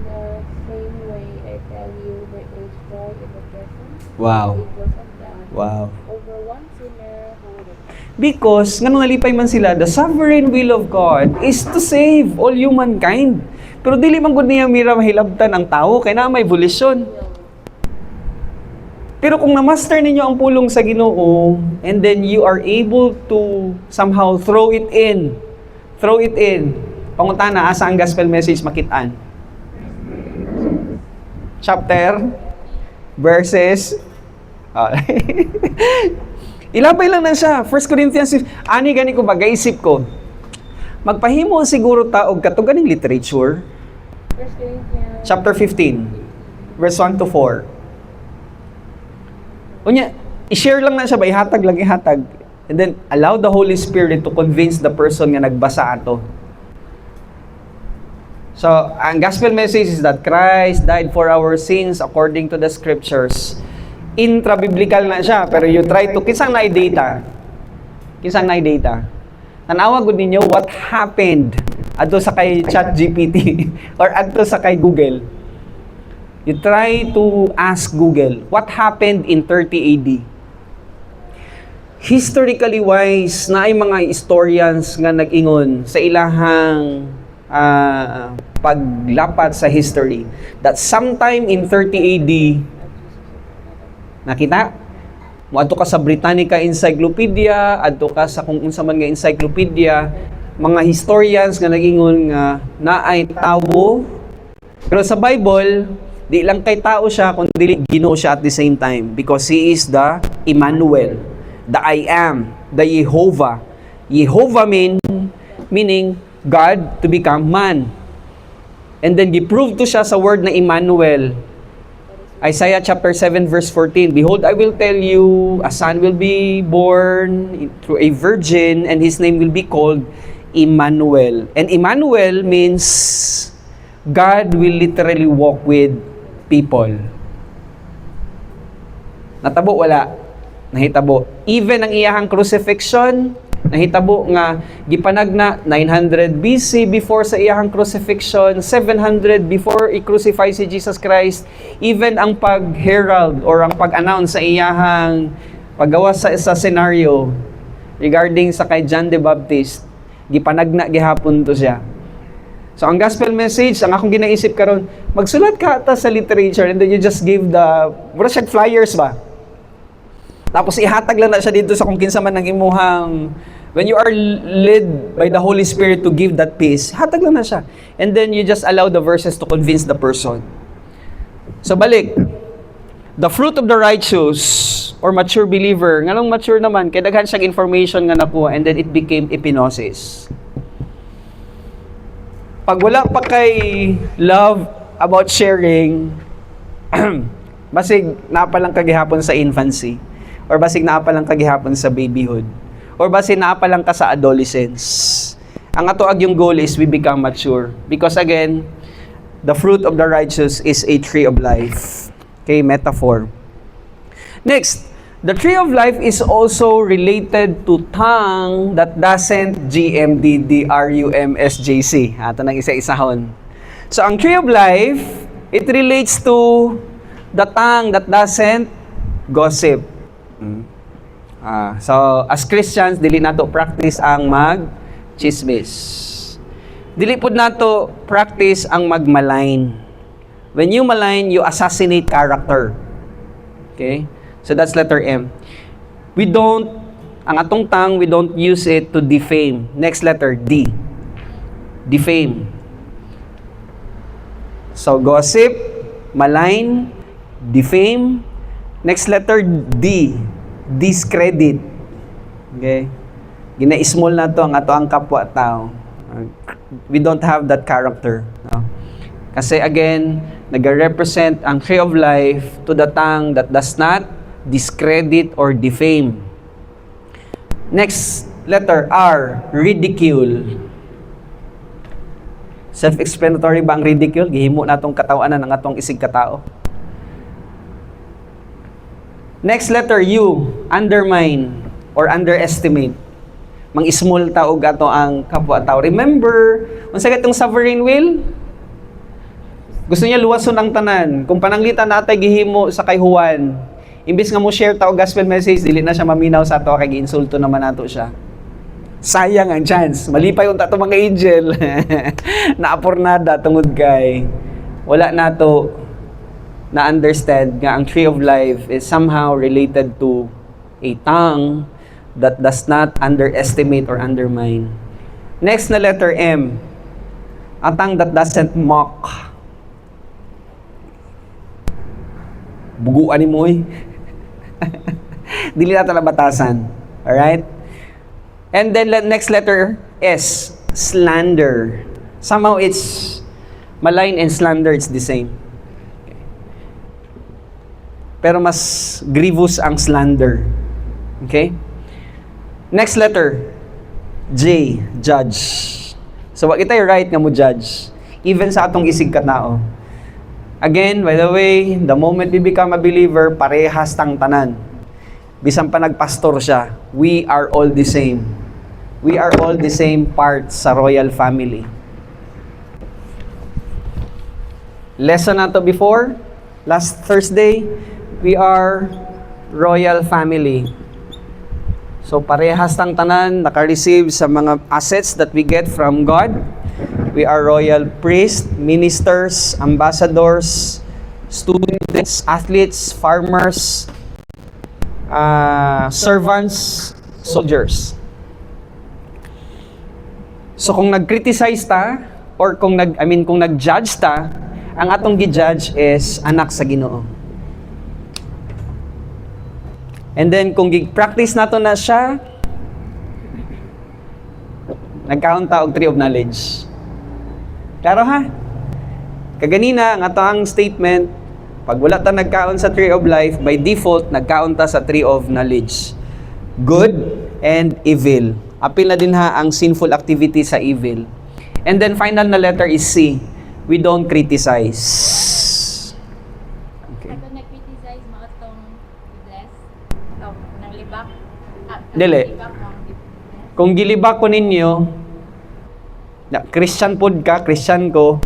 the same way, I tell you, there is joy in the presence Wow. of the angels of God Wow. over one sinner who repents. Because, nga nung nalipay man sila, the sovereign will of God is to save all humankind. Pero dili man gud niya mira mahilabtan ang tao, kaya na may volition. Pero kung na-master ninyo ang pulong sa Ginoo, and then you are able to somehow throw it in. Pangutana, asa ang gospel message makitaan? Chapter, verses, ilabay lang na siya. 1 Corinthians, ani gani ko ba, gaisip ko, magpahimo siguro ta og katong ganing literature. 1 Corinthians Chapter 15, verse 1 to 4. Unya, i-share lang na siya ba, ihatag. And then, allow the Holy Spirit to convince the person nga nagbasa ato. So, ang gospel message is that Christ died for our sins according to the scriptures. Intra-biblical na siya, pero you try to, kinsang na-data? Tanawa gud ninyo what happened adto sa kay ChatGPT or adto sa kay Google. You try to ask Google, what happened in 30 AD? Historically wise, na ay mga historians nga nag-ingon sa ilahang paglapat sa history that sometime in 30 AD, nakita? Adto ka sa Britannica Encyclopedia, adto ka sa kung unsa man nga encyclopedia, mga historians nga nag-ingon nga naay tawo. Pero sa Bible, di lang kay tao siya, kundi Ginoo siya at the same time because He is the Emmanuel, the I am, the Jehovah. Jehovah meaning God to become man. And then giprove to siya sa word na Emmanuel. Isaiah chapter 7 verse 14, behold, I will tell you, a son will be born through a virgin, and his name will be called Emmanuel. And Emmanuel means God will literally walk with people. Natabo wala? Nahitabo. Even ang iyahang crucifixion, nahitabo nga gipanag na 900 BC before sa iyahang crucifixion, 700 before i-crucify si Jesus Christ. Even ang pag-herald or ang pag-announce sa iyahang paggawa sa scenario regarding sa kay John the Baptist, gipanagna gihapon to siya. So, ang gospel message, ang akong ginaisip karon, magsulat ka ata sa literature and then you just give the, mura siya flyers ba? Tapos ihatag lang na siya dito sa kung kinsa man ng imuhang, when you are led by the Holy Spirit to give that peace, hatag lang na siya. And then you just allow the verses to convince the person. So, balik. The fruit of the righteous or mature believer, nganong mature naman, kay daghan siyang information nga nakuha and then it became epinosis. Pag wala pa kay love about sharing, basig naapalang kagihapon sa infancy, or basig naapalang kagihapon sa babyhood, or basig naapalang ka sa adolescence. Ang atoag yung goal is we become mature. Because again, the fruit of the righteous is a tree of life. Okay, metaphor. Next, the tree of life is also related to tongue that doesn't GMDDRUMSJC. Ito nang isa-isahon. So, ang tree of life, it relates to the tongue that doesn't gossip. So, as Christians, dili nato practice ang mag-chismis. Dili pud nato practice ang magmalign. When you malign, you assassinate character. Okay? So that's letter M. Ang atong tongue, we don't use it to defame. Next letter, D. Defame. So gossip, malign, defame. Next letter, D. Discredit. Okay? Gina-small na to ang ato ang kapwa-tao. We don't have that character. No? Kasi again, nag-represent ang tree of life to the tongue that does not discredit or defame. Next letter, R, ridicule. Self-explanatory ba ang ridicule? Gihimo natong katawanan ng atong isig katao. Next letter, U, undermine or underestimate. Mang-small taog ato ang kapwa-tao. Remember, unsa gatong sovereign will? Gusto niya luwason ang tanan. Kung pananglitan natay gihimo sa kay Juan, imbis nga mo share tao gospel message, dili na siya maminaw sa ato kay giinsulto naman nato siya. Sayang ang chance. Malipay yung tato mga angel. Naapurnada tungod kay wala nato na understand nga ang tree of life is somehow related to a tongue that does not underestimate or undermine. Next na letter M. A tongue that doesn't mock. Buguan ni mo eh. Dili natin nabatasan. Alright? And then next letter, S. Slander. Somehow it's malign and slander, it's the same. Pero mas grievous ang slander. Okay? Next letter, J. Judge. So, wag kita right nga mo judge. Even sa atong isig katao. Again, by the way, the moment we become a believer, parehas tang tanan. Bisan pa nagpastor siya, we are all the same. We are all the same part sa royal family. Lesson nato before, last Thursday, we are royal family. So parehas tang tanan naka-receive sa mga assets that we get from God. We are royal priests, ministers, ambassadors, students, athletes, farmers, servants, soldiers. So kung nag-criticize ta or kung nag-judge ta, ang atong gi-judge is anak sa Ginoo. And then kung gi-practice nato na siya, nagkaon ta og tree of knowledge. Klaro ha? Kaganina, ang ato ang statement, pag wala ta nagkaon sa tree of life, by default, nagkaon ta sa tree of knowledge. Good and evil. Apil na din ha ang sinful activity sa evil. And then final na letter is C. We don't criticize. Okay. Ato nag-criticize mo itong bless? Nang libak? Dili. Kung gilibak ko ninyo, na Christian pod ka, Christian ko,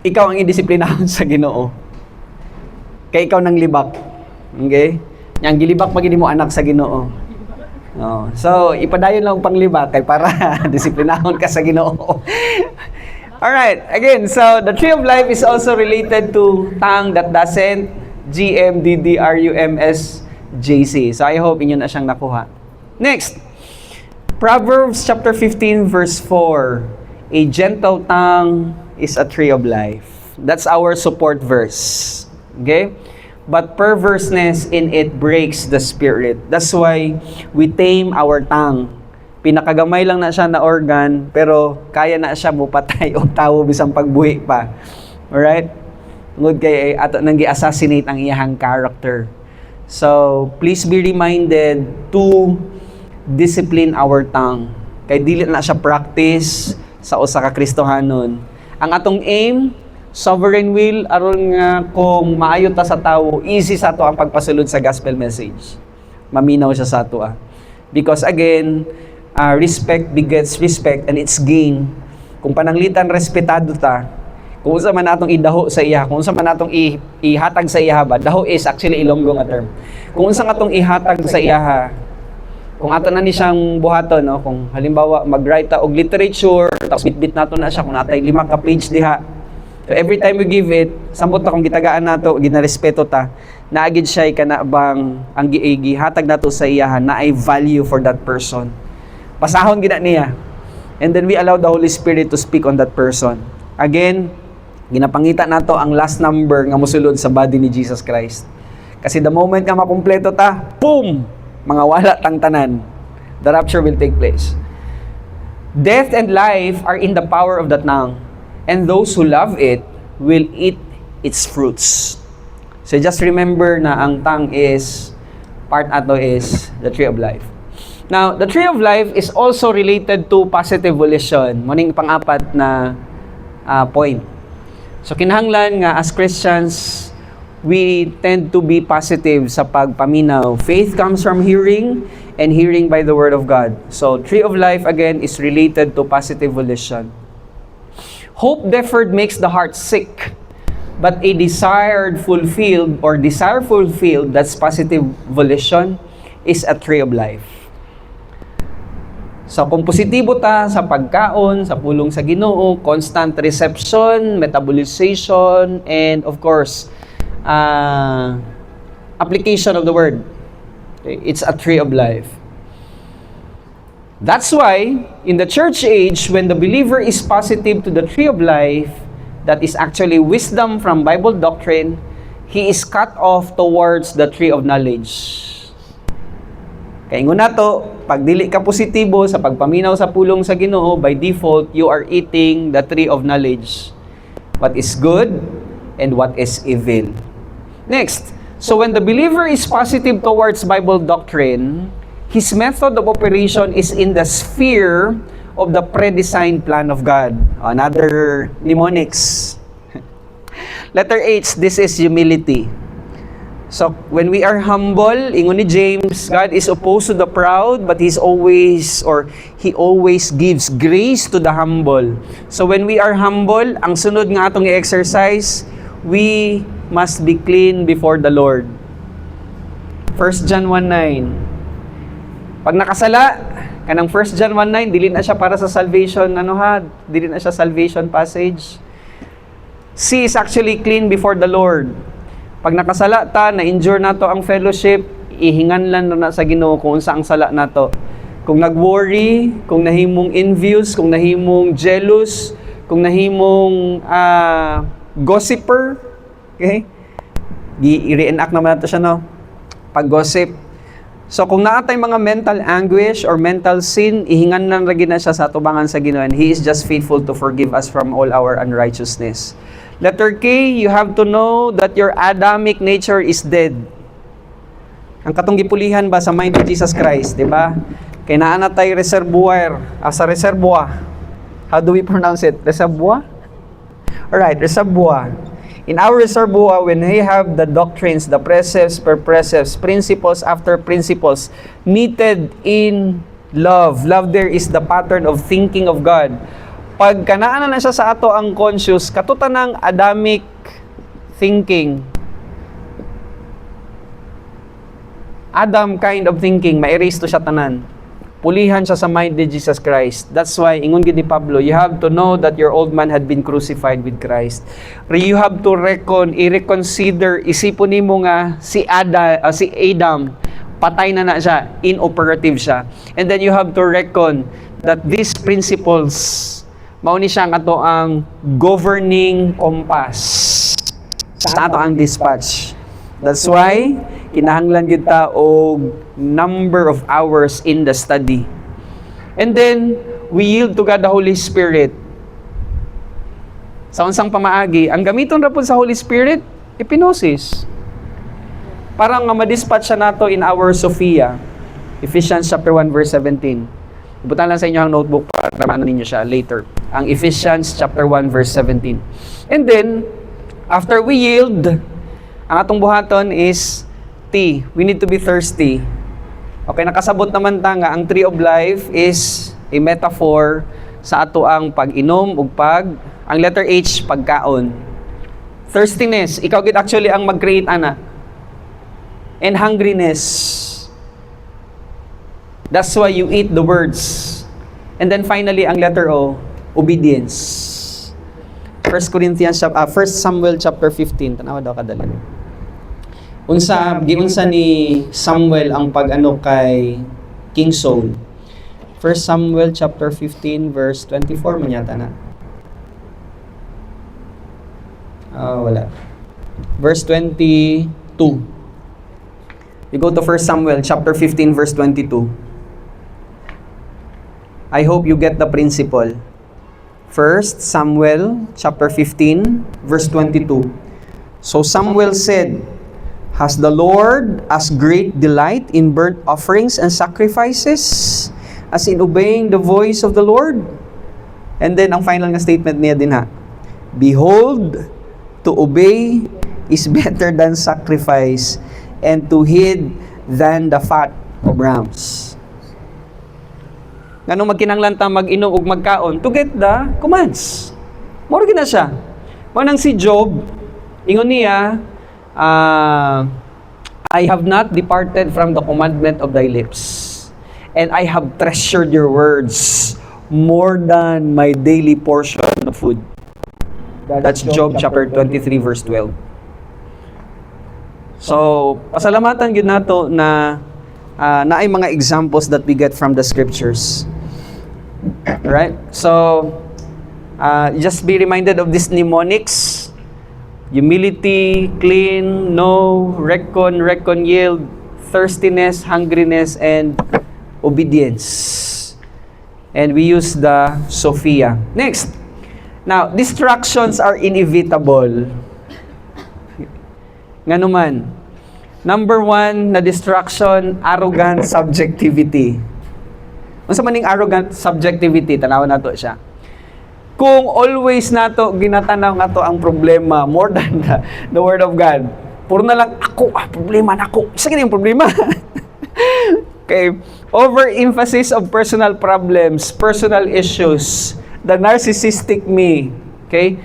ikaw ang indisiplinahon sa Ginoo. Kaya ikaw nang libak. Okay? Yang gilibak magini mo anak sa Ginoo. Oh. So, ipadayon lang panglibak kay para disiplinahon ka sa Ginoo. Alright, again, so the tree of life is also related to tongue that doesn't GMDDRUMSJC. So I hope inyo na siyang nakuha. Next, Proverbs chapter 15 verse 4. A gentle tongue is a tree of life. That's our support verse. Okay? But perverseness in it breaks the spirit. That's why we tame our tongue. Pinakagamay lang na siya na organ, pero kaya na siya mupatay o tawo bisang pagbuhi pa. Alright? Tungod kay ato nang gi-assassinate ang iyahang character. So, please be reminded to discipline our tongue. Kay dili na siya practice sa usa ka Kristohanon. Ang atong aim, sovereign will, aron nga kung maayo ta sa tawo, easy sa ato ang pagpasulod sa gospel message. Maminaw siya sa ato. Because again, respect begets respect and it's gain. Kung pananglitan respetado ta, kung unsa man natong idaho sa iya, kung unsa man natong ihatag sa iya ba, daho is actually Ilonggo nga term. Kung unsa nga atong ihatag sa iya, kung ato na ni siyang buhaton, no, kung halimbawa mag-write ta og literature, tapos bit-bit nato na siya kung natay 5 ka page diha. So every time we give it, sambot ta kung gitagaan nato, ginarespeto ta, naagid siya kana bang ang gihatag nato sa iya na ay value for that person. Pasahon gina niya. And then we allow the Holy Spirit to speak on that person. Again, ginapangita nato ang last number nga mosulod sa body ni Jesus Christ. Kasi the moment nga makumpleto ta, boom! Mga wala tang tanan. The rapture will take place. Death and life are in the power of the tongue, and those who love it will eat its fruits. So just remember na ang tongue is, part ato is the tree of life. Now, the tree of life is also related to positive volition. Muning pang-apat na point. So, kinahanglan nga as Christians, we tend to be positive sa pagpaminaw. Faith comes from hearing, and hearing by the Word of God. So, tree of life, again, is related to positive volition. Hope deferred makes the heart sick, but a desire fulfilled, that's positive volition, is a tree of life. So, kung positibo ta sa pagkaon, sa pulong sa Ginoo, constant reception, metabolization, and of course, application of the Word. It's a tree of life. That's why, in the church age, when the believer is positive to the tree of life, that is actually wisdom from Bible doctrine, he is cut off towards the tree of knowledge. Kaya ingon nato, pag dili ka positibo sa pagpaminaw sa pulong sa Ginoo, by default, you are eating the tree of knowledge. What is good and what is evil. Next, so when the believer is positive towards Bible doctrine, his method of operation is in the sphere of the predesigned plan of God. Another mnemonics. Letter H, this is humility. So, when we are humble, ingon ni James, God is opposed to the proud, but He always gives grace to the humble. So, when we are humble, ang sunod nga atong i-exercise, we must be clean before the Lord. 1 John 1:9. Pag nakasala, kanang 1 John 1:9, dili na siya para sa salvation, dili na siya salvation passage. C is actually clean before the Lord. Pag nakasala ta, na-injure nato ang fellowship, ihinganlan na sa Ginoo kung unsa ang sala nato. Kung nag-worry, kung nahimong envious, kung nahimong jealous, kung nahimong gossiper, okay? I-reenact naman nato siya, no? Pag-gossip. So, kung naatay mga mental anguish or mental sin, ihinganlan ra gid na siya sa tubangan sa Ginoo, and He is just faithful to forgive us from all our unrighteousness. Letter K, you have to know that your Adamic nature is dead. Ang katong gipulihan ba sa mind of Jesus Christ, di ba? Kay naa na tay reservoir, sa reservoir. How do we pronounce it? Reservoir? Alright, reservoir. In our reservoir, when we have the doctrines, the precepts per precepts, principles after principles, knitted in love. Love there is the pattern of thinking of God. Pag kanaan na siya sa ato ang conscious, katutan ng Adamic thinking. Adam kind of thinking, ma-erase to siya tanan. Pulihan siya sa mind ni Jesus Christ. That's why, ingon gid ni Pablo, you have to know that your old man had been crucified with Christ. You have to i-reconsider, isipon nimo nga si Adam, patay na siya, inoperative siya. And then you have to reckon that these principles Mao ni siya nga to ang governing compass sa ato ang dispatch. That's why kinahanglan gyud ta og number of hours in the study. And then we yield to God the Holy Spirit. Sa unsang pamaagi, ang gamiton ra pud sa Holy Spirit, epinosis. Parang nga ma-dispatch siya nato in our Sophia. Ephesians chapter 1 verse 17. Ibutan lang sa inyo ang notebook para maano ninyo siya later. Ang Ephesians chapter 1 verse 17. And then, after we yield, ang atong buhaton is T. We need to be thirsty. Okay, nakasabot naman ta nga ang tree of life is a metaphor sa ato ang pag-inom ug ang letter H, pagkaon. Thirstiness, ikaw gid actually ang mag-create ana. And hungriness. That's why you eat the words. And then finally, ang letter O, obedience. 1 Samuel chapter 15. Tanawa daw kadali. Giunsa ni Samuel ang pag-ano kay King Saul. 1 Samuel chapter 15 verse 24 man yata na. Wala. Verse 22. You go to 1 Samuel chapter 15 verse 22. I hope you get the principle. 1 Samuel chapter 15 verse 22. So Samuel said, "Has the Lord as great delight in burnt offerings and sacrifices as in obeying the voice of the Lord?" And then ang final nga statement niya din ha. "Behold, to obey is better than sacrifice, and to heed than the fat of rams." Nganong magkinahanglan ta mag-inom ug magkaon to get the commands. Mao gina siya. Mao nang si Job, ingon niya, I have not departed from the commandment of thy lips, and I have treasured your words more than my daily portion of food. That's Job chapter 23 verse 12. So, pasalamatan gyud nato na naay mga examples that we get from the scriptures. Right? So, just be reminded of these mnemonics. Humility, clean, know, reckon, yield, thirstiness, hungriness, and obedience. And we use the Sophia. Next. Now, distractions are inevitable. Ngano man. Number 1 na distraction, arrogant subjectivity. Unsa man ning arrogant subjectivity, tanaw nato siya. Kung always nato ginatanaw nga to ang problema more than the word of God. Puro na lang ako, problema nako. Isa kini yung problema. Okay, overemphasis of personal problems, personal issues, the narcissistic me. Okay?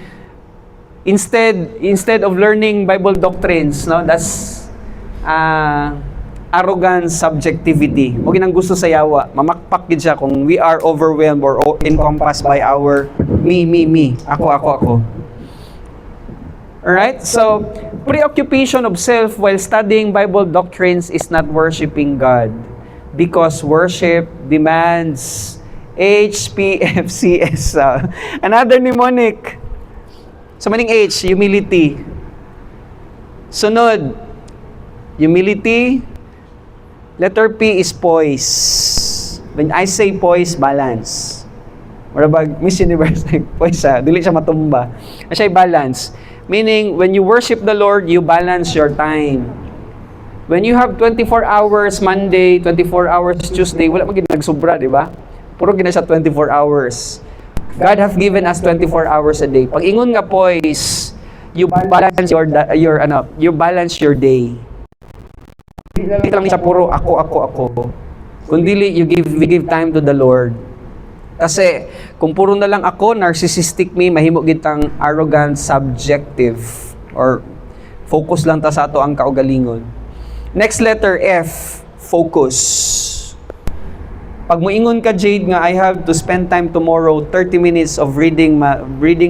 Instead of learning Bible doctrines, no, that's arrogant subjectivity. Mo ginang gusto sa yawa, mamakpak gid siya kung we are overwhelmed or encompassed by our me, ako. Alright? So, preoccupation of self while studying Bible doctrines is not worshiping God, because worship demands HPFCS. Another mnemonic. So, maning H, humility. Sunod, humility. Letter P is poise. When I say poise, balance. Marabag, Miss Universe, poise dili siya matumba. Siya balance. Meaning, when you worship the Lord, you balance your time. When you have 24 hours Monday, 24 hours Tuesday, wala maging nagsubra, di ba? Puro gina siya 24 hours. God have given us 24 hours a day. Pag ingon nga poise, you balance you balance your day. Hindi lang siya puro ako. Kundili you give time to the Lord. Kasi kung puro na lang ako, narcissistic me, mahimo gitang arrogant subjective, or focus lang ta sa ato ang kaugalingon. Next letter F, focus. Pag moingon ka, Jade, nga I have to spend time tomorrow, 30 minutes of reading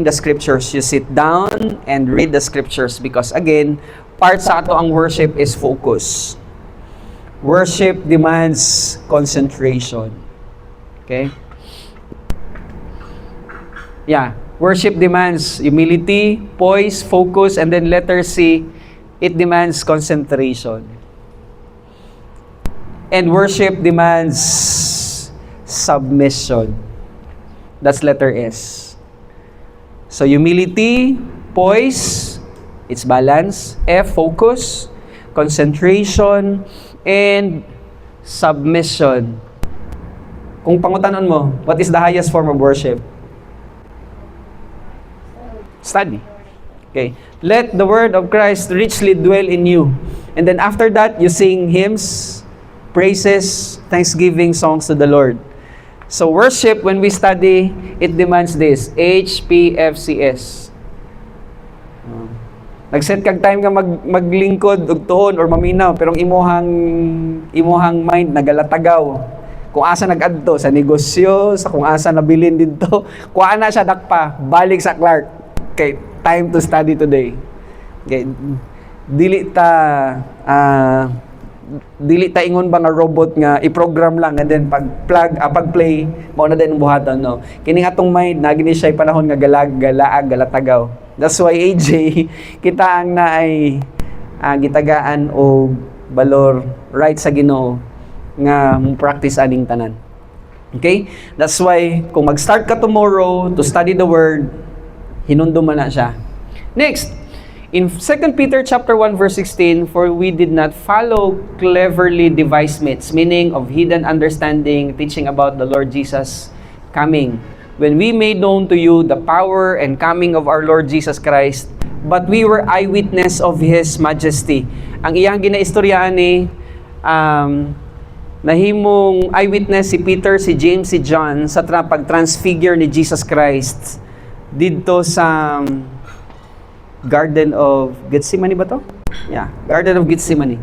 the scriptures, you sit down and read the scriptures, because again, part sa ato ang worship is focus. Worship demands concentration. Okay? Worship demands humility, poise, focus, and then letter C, it demands concentration. And worship demands submission. That's letter S. So humility, poise, it's balance. F, focus, concentration, and submission. Kung pangutanon mo, what is the highest form of worship? Study. Okay. Let the word of Christ richly dwell in you. And then after that, you sing hymns, praises, thanksgiving songs to the Lord. So worship, when we study, it demands this, HPFCS. Nag-set kag time ka maglingkod og tuhon or maminaw, pero imuhang mind nagalatagaw. Kung asa nag-adto sa negosyo, sa kung asa nabilin dito, kuha na siya dakpa, balik sa Clark. Okay, time to study today. Okay, dili ta ingon ba nga robot nga i-program lang and then pag-play mao na din ang buhaton, no. Kini atong mind nagini siya panahon nga galatagaw. That's why AJ kita ang naay gitagaan og balor right sa Ginoo nga practice aning tanan. Okay? That's why kung mag-start ka tomorrow to study the word, hinundom man na siya. Next, in 2 Peter chapter 1 verse 16, for we did not follow cleverly devised myths, meaning of hidden understanding, teaching about the Lord Jesus coming. When we made known to you the power and coming of our Lord Jesus Christ, but we were eyewitness of His majesty. Ang iyang ginaistoryaan ni nahimong eyewitness si Peter, si James, si John sa pag-transfigure ni Jesus Christ dito sa Garden of Gethsemane ba to? Yeah, Garden of Gethsemane.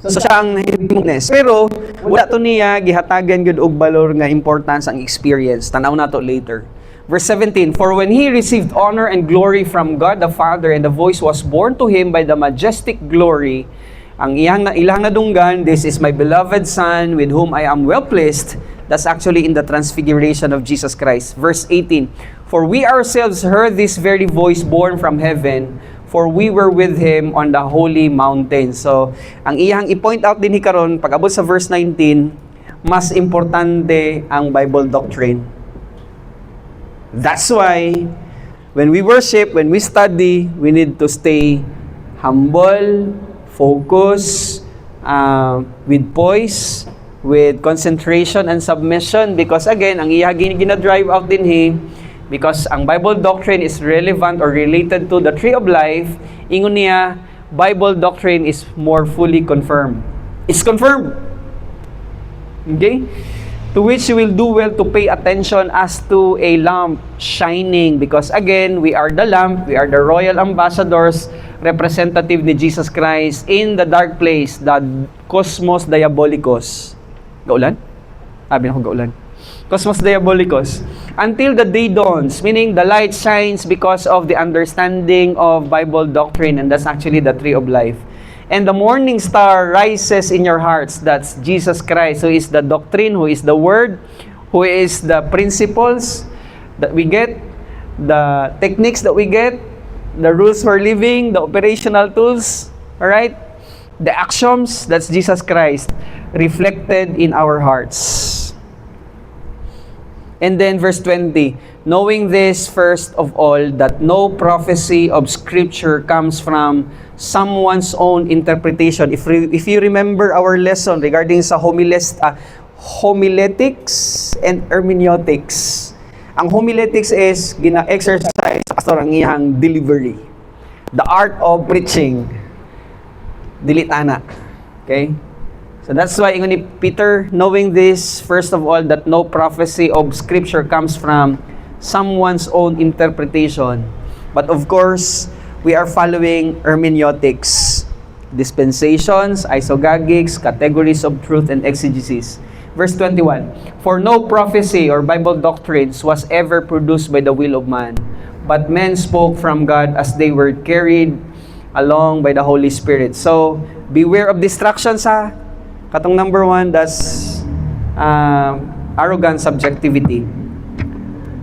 So siya ang nahimungnes. Pero wala to niya gihatagan gyud og balor nga importance ang experience. Tanaw nato later. Verse 17, for when he received honor and glory from God the Father, and the voice was borne to him by the majestic glory, ang ilang nadunggan, this is my beloved Son with whom I am well pleased. That's actually in the transfiguration of Jesus Christ. Verse 18, for we ourselves heard this very voice born from heaven, for we were with Him on the holy mountain. So, ang iyang i-point out din karon pag abot sa verse 19, mas importante ang Bible doctrine. That's why, when we worship, when we study, we need to stay humble, focus, with poise, with concentration and submission, because again, ang iya gina-drive out din because ang Bible doctrine is relevant or related to the tree of life, ingon niya, Bible doctrine is more fully confirmed. It's confirmed. Okay? To which you will do well to pay attention as to a lamp shining, because again, we are the lamp, we are the royal ambassadors, representative ni Jesus Christ in the dark place, the cosmos diabolicos. Gaulan? Sabi na ko gaulan. Cosmos diabolicos. Until the day dawns, meaning the light shines because of the understanding of Bible doctrine, and that's actually the tree of life. And the morning star rises in your hearts. That's Jesus Christ, who is the doctrine, who is the word, who is the principles that we get, the techniques that we get, the rules for living, the operational tools, alright? The axioms, that's Jesus Christ, reflected in our hearts. And then verse 20, knowing this first of all, that no prophecy of Scripture comes from someone's own interpretation. If you remember our lesson regarding sa homiletics and hermeneutics. Ang homiletics is gina-exercise sa pastor ang iyang delivery. The art of preaching. Dilitana. Okay? So that's why ingon ni Peter, knowing this, first of all, that no prophecy of Scripture comes from someone's own interpretation. But of course, we are following hermeneutics, dispensations, isogagics, categories of truth, and exegesis. Verse 21, for no prophecy or Bible doctrines was ever produced by the will of man, but men spoke from God as they were carried along by the Holy Spirit. So, beware of distractions ha. Katong number 1, that's arrogant subjectivity.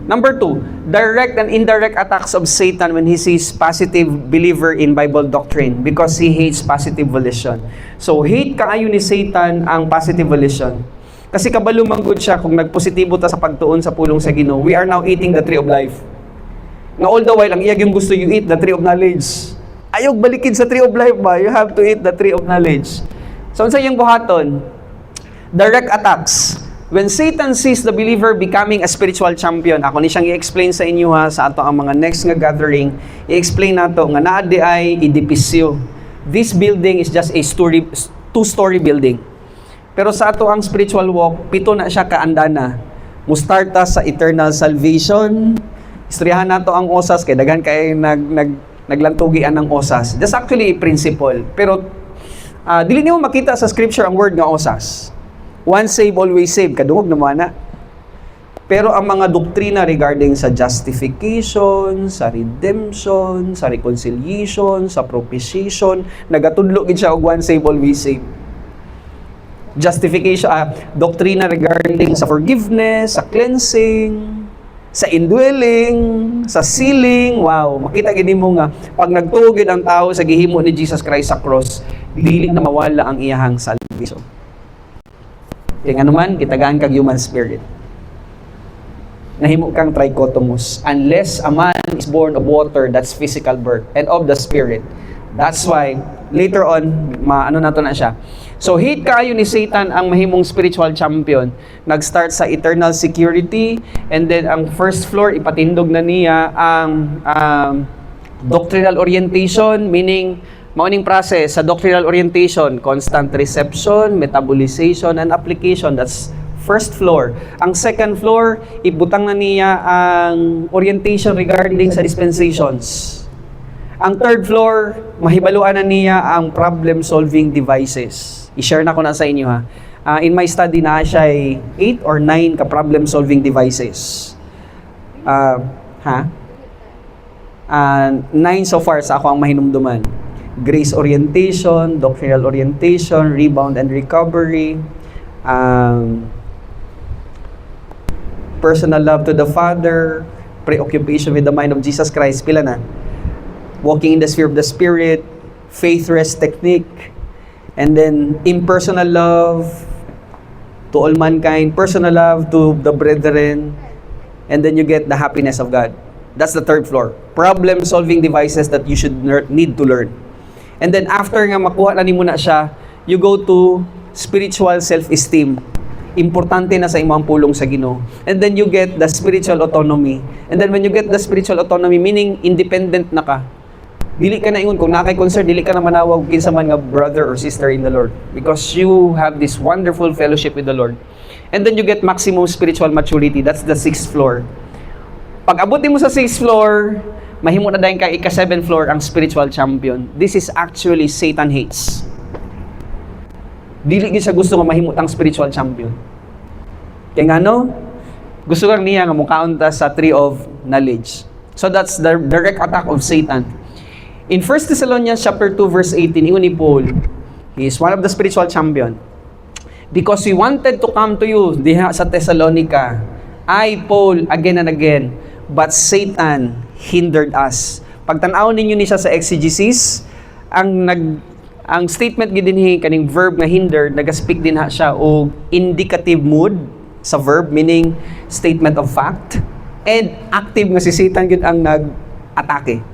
Number 2, direct and indirect attacks of Satan when he sees positive believer in Bible doctrine because he hates positive volition. So, hate kaayo ni Satan ang positive volition. Kasi kabalo manggod siya kung nagpositibo ta sa pagtuon sa pulong sa Ginoo. We are now eating the tree of life. Nga all the while, ang iyag yung gusto, you eat the tree of knowledge. Ayog balikin sa tree of life ba? You have to eat the tree of knowledge. So, sa iyang buhaton, direct attacks. When Satan sees the believer becoming a spiritual champion, ako ni siyang i-explain sa inyo ha, sa ato ang mga next nga gathering, i-explain nato nga naadi ay edipisyo. This building is just a two-story building. Pero sa ato ang spiritual walk, 7 na siya kaandana. Mustarta sa eternal salvation. Istoryahan nato ang osas, kay daghan kay naglantugian ng osas. That's actually a principle. Pero dili niyo makita sa scripture ang word nga osas. Once saved, always saved. Kadungog naman na. Pero ang mga doktrina regarding sa justification, sa redemption, sa reconciliation, sa propitiation, nagatudlo gid siya og once saved, always saved. Justification, doktrina regarding sa forgiveness, sa cleansing, sa indwelling, sa sealing. Wow, makita gid mo nga pag nagtuog ang tao sa gihimo ni Jesus Christ sa cross, dili na mawala ang iyahang salvation. Kaya nga naman, kitagaan kag human spirit. Nahimo kang trichotomous. Unless a man is born of water, that's physical birth, and of the spirit. That's why, later on, maano nato na siya. So, hate kaayo ni Satan ang mahimong spiritual champion. Nag-start sa eternal security, and then ang first floor, ipatindog na niya ang doctrinal orientation, meaning, mauning process sa doctrinal orientation, constant reception, metabolization, and application. That's first floor. Ang second floor, ibutang na niya ang orientation regarding sa dispensations. Ang third floor, mahibaluan na niya ang problem-solving devices. I-share na ko na sa inyo ha. In my study na siya ay 8 or 9 ka problem-solving devices. 9 so far sa ako ang mahinumduman. Grace orientation, doctrinal orientation, rebound and recovery, personal love to the Father, preoccupation with the mind of Jesus Christ, pila na? Walking in the sphere of the Spirit, faith rest technique, and then impersonal love to all mankind, personal love to the brethren, and then you get the happiness of God. That's the third floor. Problem-solving devices that you should need to learn. And then after nga makuha na nimo na siya, you go to spiritual self-esteem. Importante na sa imong pulong sa Ginoo. And then you get the spiritual autonomy. And then when you get the spiritual autonomy, meaning independent na ka. Dili ka na ingon kung nakay concern, dili ka na manawag kinsa man nga brother or sister in the Lord because you have this wonderful fellowship with the Lord. And then you get maximum spiritual maturity. That's the 6th floor. Pag abot mo sa 6th floor, mahimo na dayon ka ika-7th floor ang spiritual champion. This is actually Satan hates. Dili gyud siya gusto nga mahimo tang spiritual champion. Kaya nga no, gusto lang niya nga mukaon ta sa tree of knowledge. So that's the direct attack of Satan. In 1 Thessalonians chapter 2 verse 18, ingon ni Paul, he is one of the spiritual champion. Because we wanted to come to you diha sa Thessalonica, I, Paul, again and again, but Satan hindered us. Pagtan-aw ninyo ni siya sa exegesis, ang statement gid dinhi kaning verb nga hindered, naga-speak din ha siya og indicative mood sa verb, meaning statement of fact, and active nga si Satan gid ang nag-atake.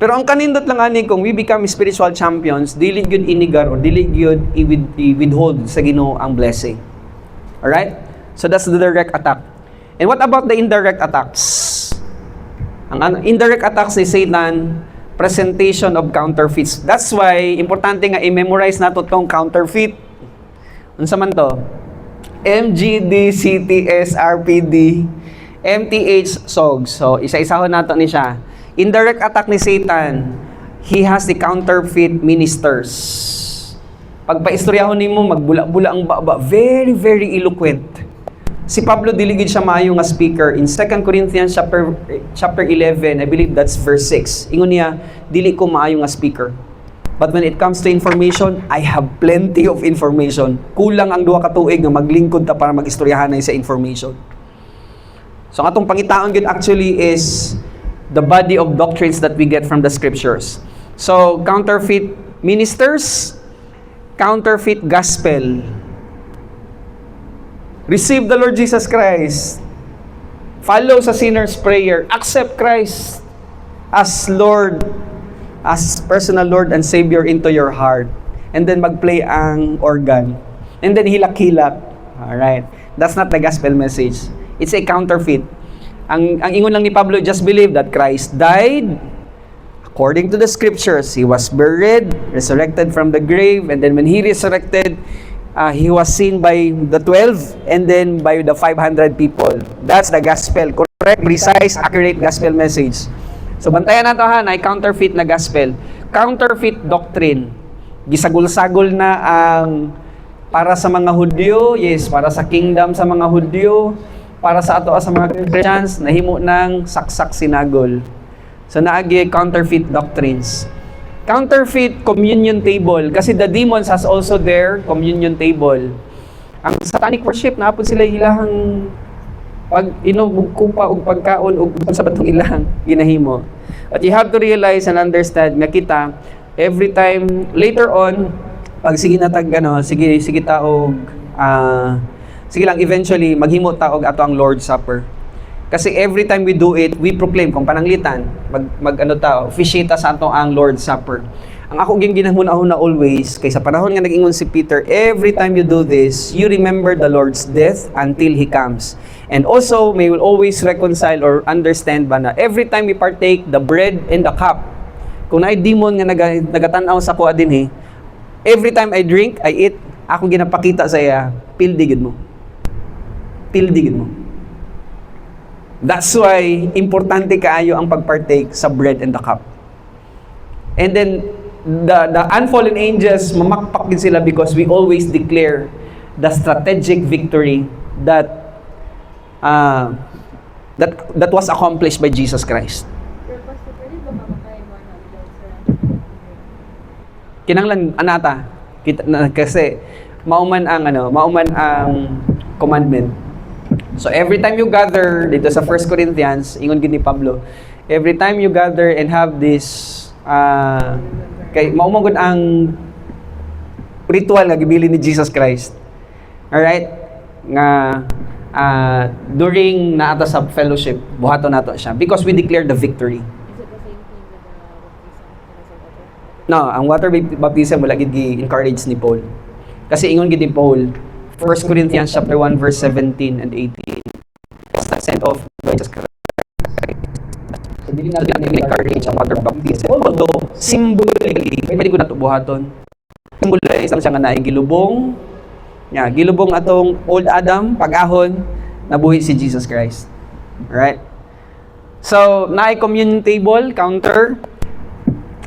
Pero ang kanindot lang ani kung we become spiritual champions, dili gyud inigar o dili gyud i-withhold sa Ginoo ang blessing. Alright? So that's the direct attack. And what about the indirect attacks? Ang indirect attacks ni Satan, presentation of counterfeits. That's why importante nga i-memorize nato tong counterfeit. Unsa man to? MGD, CTS, RPD, MTH, SOG. So isa-isahon nato ni siya. Indirect attack ni Satan, he has the counterfeit ministers. Pagpaistoryahon nimo magbula-bula ang baba, very very eloquent. Si Pablo dili gid siya maayo nga speaker. In 2 Corinthians chapter 11, I believe that's verse 6. Ingon niya, dili ko maayo nga speaker. But when it comes to information, I have plenty of information. Kulang ang 2 ka tuig nga maglingkod ta para magistoryahan sa information. So atong pangitaon gid actually is the body of doctrines that we get from the scriptures. So counterfeit ministers, counterfeit gospel. Receive the Lord Jesus Christ. Follow sa sinner's prayer. Accept Christ as Lord, as personal Lord and Savior into your heart. And then magplay ang organ. And then hilak-hilak. Alright. That's not the gospel message. It's a counterfeit. Ang ingon lang ni Pablo, just believe that Christ died according to the scriptures. He was buried, resurrected from the grave, and then when He resurrected, He was seen by the 12 and then by the 500 people. That's the gospel. Correct, precise, accurate gospel message. So bantayan nato ha, na counterfeit na gospel. Counterfeit doctrine. Gisagol-sagol na ang para sa mga Hudyo, yes, para sa kingdom sa mga Hudyo, para sa ato sa mga Christians, nahimo ng saksak sinagol. So naagi counterfeit doctrines. Counterfeit communion table, kasi the demons has also their communion table. Ang satanic worship, naapod sila ilahang pag inubog kupa og pagkaon og sa batong ilahang ginahimo. But you have to realize and understand nga kita every time later on pag sige natag sige ta og sige lang eventually maghimo ta og ato ang Lord's Supper. Kasi every time we do it, we proclaim kung pananglitan, officiate ta sa ato ang Lord's Supper. Ang ako ging ginahuna-huna always, kay sa panahon nga nag-ingon si Peter, every time you do this, you remember the Lord's death until He comes. And also, may will always reconcile or understand ba na every time we partake the bread and the cup, kung naay demon nga nagatanaw sa kuha din every time I drink, I eat, akong ginapakita sa iya, pildigid mo. Pildigid mo. That's why, importante kaayo ang pagpartake sa bread and the cup. And then, the unfallen angels, mamakpak din sila because we always declare the strategic victory that was accomplished by Jesus Christ. Pero Pastor, pwede ba mamatay mo na without sa Kinanglan anata kasi mauman ang commandment. So every time you gather dito sa 1 Corinthians, ingon gid ni Pablo, every time you gather and have this kay maumagod ang ritual nga gibili ni Jesus Christ. Alright? Nga during naata sa fellowship, buhaton nato siya because we declare the victory. Is it the same thing with the baptism? No, ang water baptism wala gid gi-encourage ni Paul. Kasi ingon gid ni Paul, 1 Corinthians chapter 1 verse 17 and 18. It's the sent off by Jesus Christ. So dili na encourage ang water baptism. Although symbolically, pwede ko nato buhaton. Symbolize ang siya nga naay gilubong. Gilubong atong old Adam, pag-ahon, nabuhi si Jesus Christ. Right? So, naay communion table, counter.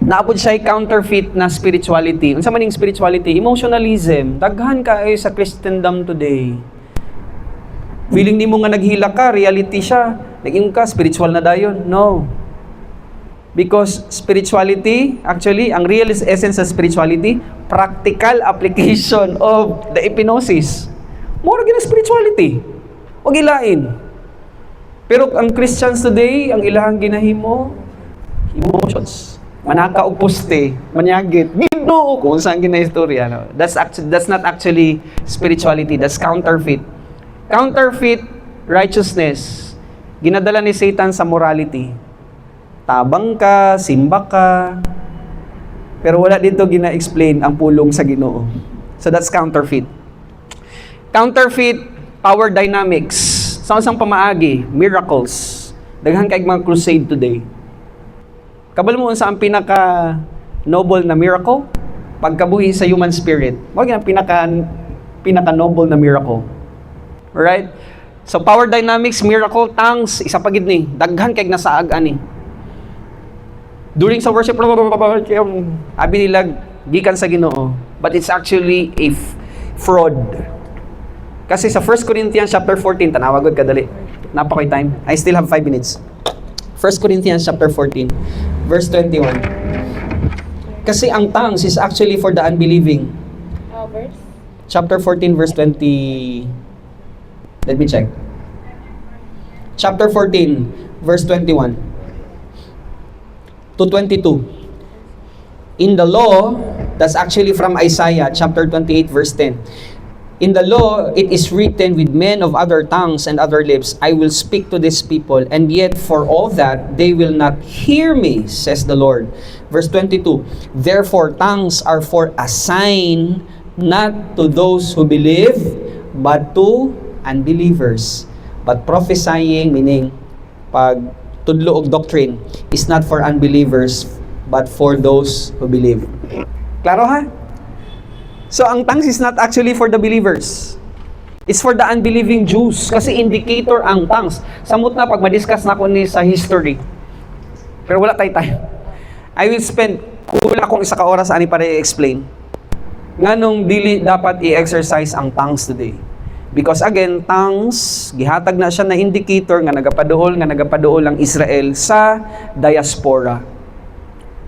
Naapod siya counterfeit na spirituality. Unsa man ning spirituality? Emotionalism. Daghan kaayo sa Christendom today. Feeling nimo nga naghila ka, reality siya. Naging ka, spiritual na dayon. No. Because spirituality, actually, ang real essence of spirituality, practical application of the epinosis. More gina spirituality. Huwag ilain. Pero ang Christians today, ang ilahang ginahimo, emotions. Manaka og poste, manyagit, Ginoo kung saan ginaistorya. No? That's not actually spirituality. That's counterfeit. Counterfeit righteousness. Ginadala ni Satan sa morality. Tabang ka, simba ka, pero wala dito gina-explain ang pulong sa Ginoo. So that's counterfeit. Counterfeit power dynamics. Sa usang pamaagi, miracles. Daghan kay mga crusade today. Kabalo mo sa ang pinaka-noble na miracle? Pagkabuhi sa human spirit. Wag ang pinaka-noble na miracle. Alright? So power dynamics, miracle, tongues, isa pa gid ni. Daghan kay nasaag ani. During sa worship, abi nila gikan sa Ginoo, but it's actually a fraud. Kasi sa 1 Corinthians chapter 14, tanawag gud kadali. Napakoy time. I still have 5 minutes. 1 Corinthians chapter 14, verse 21. Kasi ang tongues is actually for the unbelieving. Verse? Chapter 14, verse 20. Let me check. chapter 14, verse 21 to 22. In the law, that's actually from Isaiah chapter 28, verse 10. In the law, it is written, with men of other tongues and other lips, I will speak to this people, and yet for all that, they will not hear me, says the Lord. Verse 22, therefore tongues are for a sign, not to those who believe, but to unbelievers. But prophesying, meaning pag tudlo og doctrine, is not for unbelievers, but for those who believe. Klaro ha? So, ang tongues is not actually for the believers. It's for the unbelieving Jews. Kasi indicator ang tongues. Samot na pag madiscuss na ko ni sa history. Pero wala tayo time. I will spend wala akong isa ka oras ani para i-explain. Nganong dili dapat i-exercise ang tongues today. Because again, tongues, gihatag na siya na indicator nga nagapaduol ang Israel sa diaspora.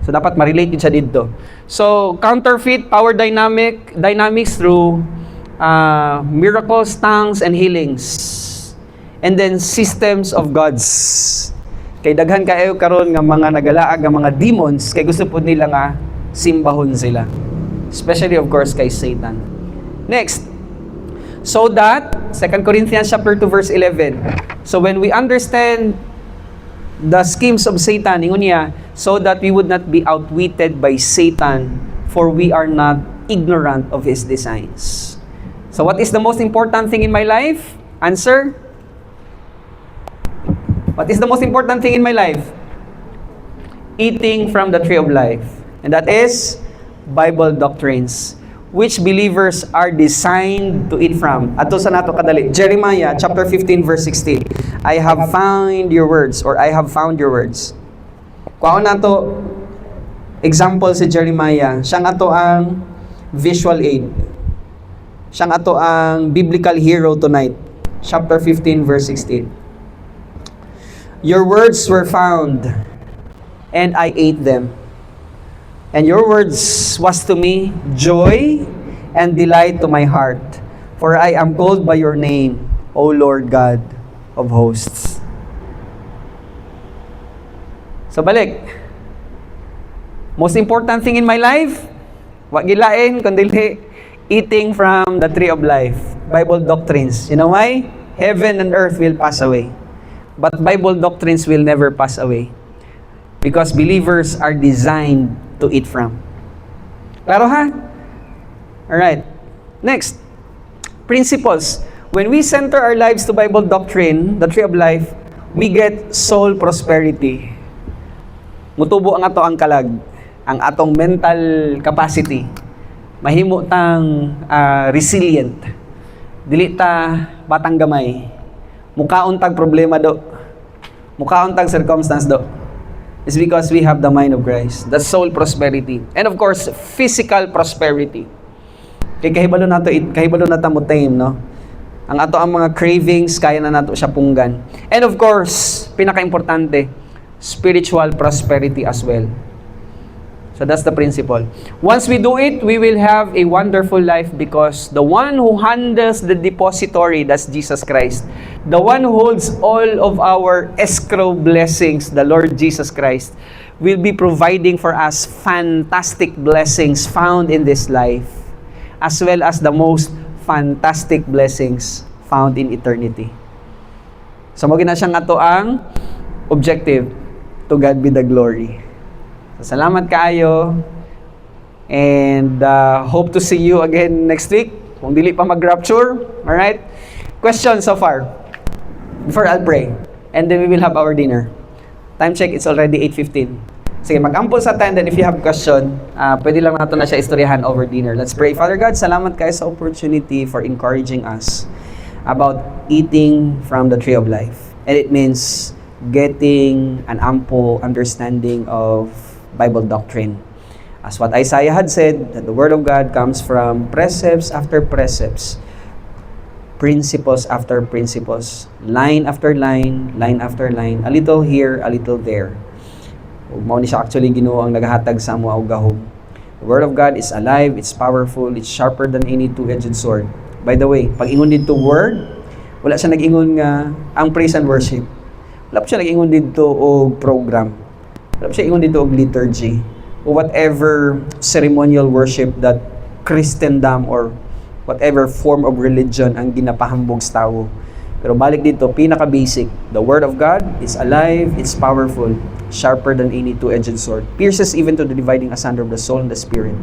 So, dapat ma-relate din siya dito. So, counterfeit power dynamics through miracles, tongues, and healings. And then, systems of gods. Kay daghan kayo karon nga mga nagalaag nga mga demons, kay gusto po nila nga simbahon sila. Especially, of course, kay Satan. Next. So that, 2 Corinthians chapter 2, verse 11. So, when we understand the schemes of Satan, ingon niya, so that we would not be outwitted by Satan, for we are not ignorant of his designs. So what is the most important thing in my life? Answer? What is the most important thing in my life? Eating from the tree of life. And that is Bible doctrines, which believers are designed to eat from. Ato sa nato kadali. Jeremiah chapter 15, verse 16. I have found your words, or I have found your words. Kuha na to example si Jeremiah. Siya nga to ang visual aid. Siya nga to ang biblical hero tonight. Chapter 15, verse 16. Your words were found, and I ate them. And your words was to me joy and delight to my heart. For I am called by your name, O Lord God of hosts. So balik. Most important thing in my life, wag gilain kundi eating from the tree of life. Bible doctrines. You know why? Heaven and earth will pass away, but Bible doctrines will never pass away. Because believers are designed to eat from. Klaro ha? Alright. Next. Principles. When we center our lives to Bible doctrine, the tree of life, we get soul prosperity. Mutubo ang ato ang kalag, ang atong mental capacity. Mahimo tang resilient. Dili ta batang gamay. Mukaon tag problema do. Mukaon tag circumstance do. It's because we have the mind of Christ. The soul prosperity. And of course, physical prosperity. Kay kahibalo na ta mo tame, no? Ang ato ang mga cravings, kaya na nato siya punggan. And of course, pinaka-importante, spiritual prosperity as well. So that's the principle. Once we do it, we will have a wonderful life because the one who handles the depository, that's Jesus Christ. The one who holds all of our escrow blessings, the Lord Jesus Christ, will be providing for us fantastic blessings found in this life, as well as the most fantastic blessings found in eternity. So, magina siya nga to ang objective. To God be the glory. So, salamat kaayo. And hope to see you again next week. Kung dili pa mag-rapture. Alright? Questions so far? Before I'll pray. And then we will have our dinner. Time check, it's already 8:15. Sige, mag-ampol sa time. Then if you have question, pwede lang nato na siya istoryahan over dinner. Let's pray. Father God, salamat kayo sa opportunity for encouraging us about eating from the tree of life. And it means getting an ample understanding of Bible doctrine. As what Isaiah had said, that the Word of God comes from precepts after precepts, principles after principles, line after line, line after line, a little here, a little there. Ug mao ni siya actually Ginoo ang nagahatag sa amo og gahom. The Word of God is alive, it's powerful, it's sharper than any two-edged sword. By the way, pag ingon dito word, wala siya nag-ingon nga ang praise and worship. Wala pa siya nag-ingon dito og program. Wala pa siya ingon dito og liturgy. O whatever ceremonial worship that Christendom or whatever form of religion ang ginapahambog sa tao. Pero balik dito, pinaka-basic. The Word of God is alive, it's powerful, sharper than any two-edged sword. Pierces even to the dividing asunder of the soul and the spirit,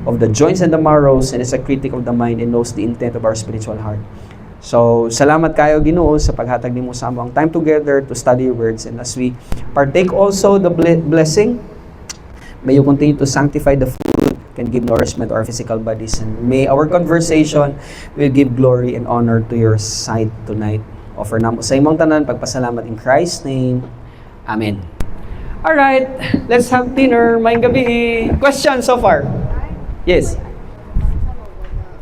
of the joints and the marrows, and is a critic of the mind and knows the intent of our spiritual heart. So, salamat kayo Ginoo sa paghatag nimo sa among time together to study your words, and as we partake also the blessing, may you continue to sanctify the food, can give nourishment to our physical bodies, and may our conversation will give glory and honor to your sight tonight. Offer namo sa imong tanan pagpasalamat in Christ's name. Amen. All right, let's have dinner. Maayong gabi. Questions so far? Yes.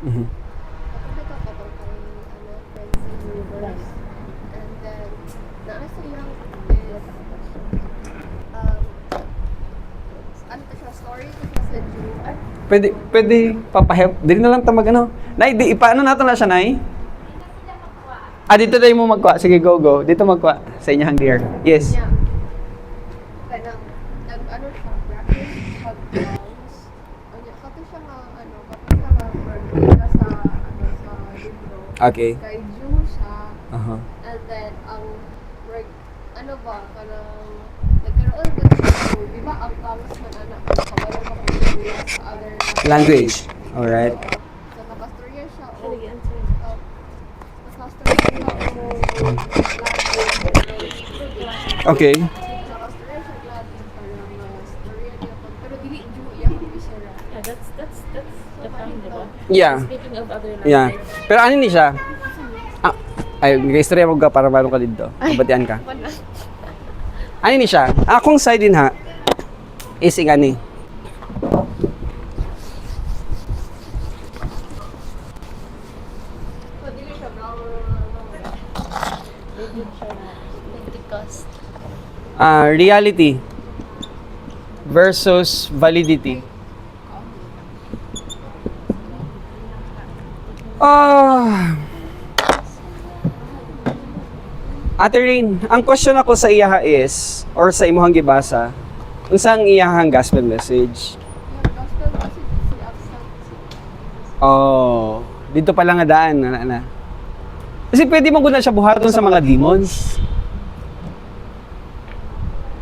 Mhm. Pwede papahep. Dili na lang tamag ano. Nay, di ipaano nato na siya, Nay? Dito tayo mo magkuha. Sige, go. Dito magkuha sa inyong dear. Yes. Yeah. Kanang nag-ano siya, practice pag-bounce. Kato siya nga, kato siya nga formula sa libro. Okay. Kay Jew siya. Uh-huh. And then, kanang, nagkaroon din siya, di ba, ang bounce man anak, kabalo pa kung sa other Language. Alright. So, nakastorya siya, nakastorya siya, Okay. pero dili Jew iyang bisera. Yeah, that's the point, diba? Yeah. Speaking of other Yeah. language. Pero ano ni siya? Nag-istorya mo ka para marunong ka dito. Mabatian ka. Ano ni siya? Akong side din ha, is ingani. Pentecost. Reality versus validity. Ate Rain, ang question ako sa iyaha is, or sa imuhang gibasa, unsang iyahang gospel message? Yung gospel message si absent. Oh, dito pa lang nga daan, na. Kasi pwede mo guna siya buhaton sa mga demons.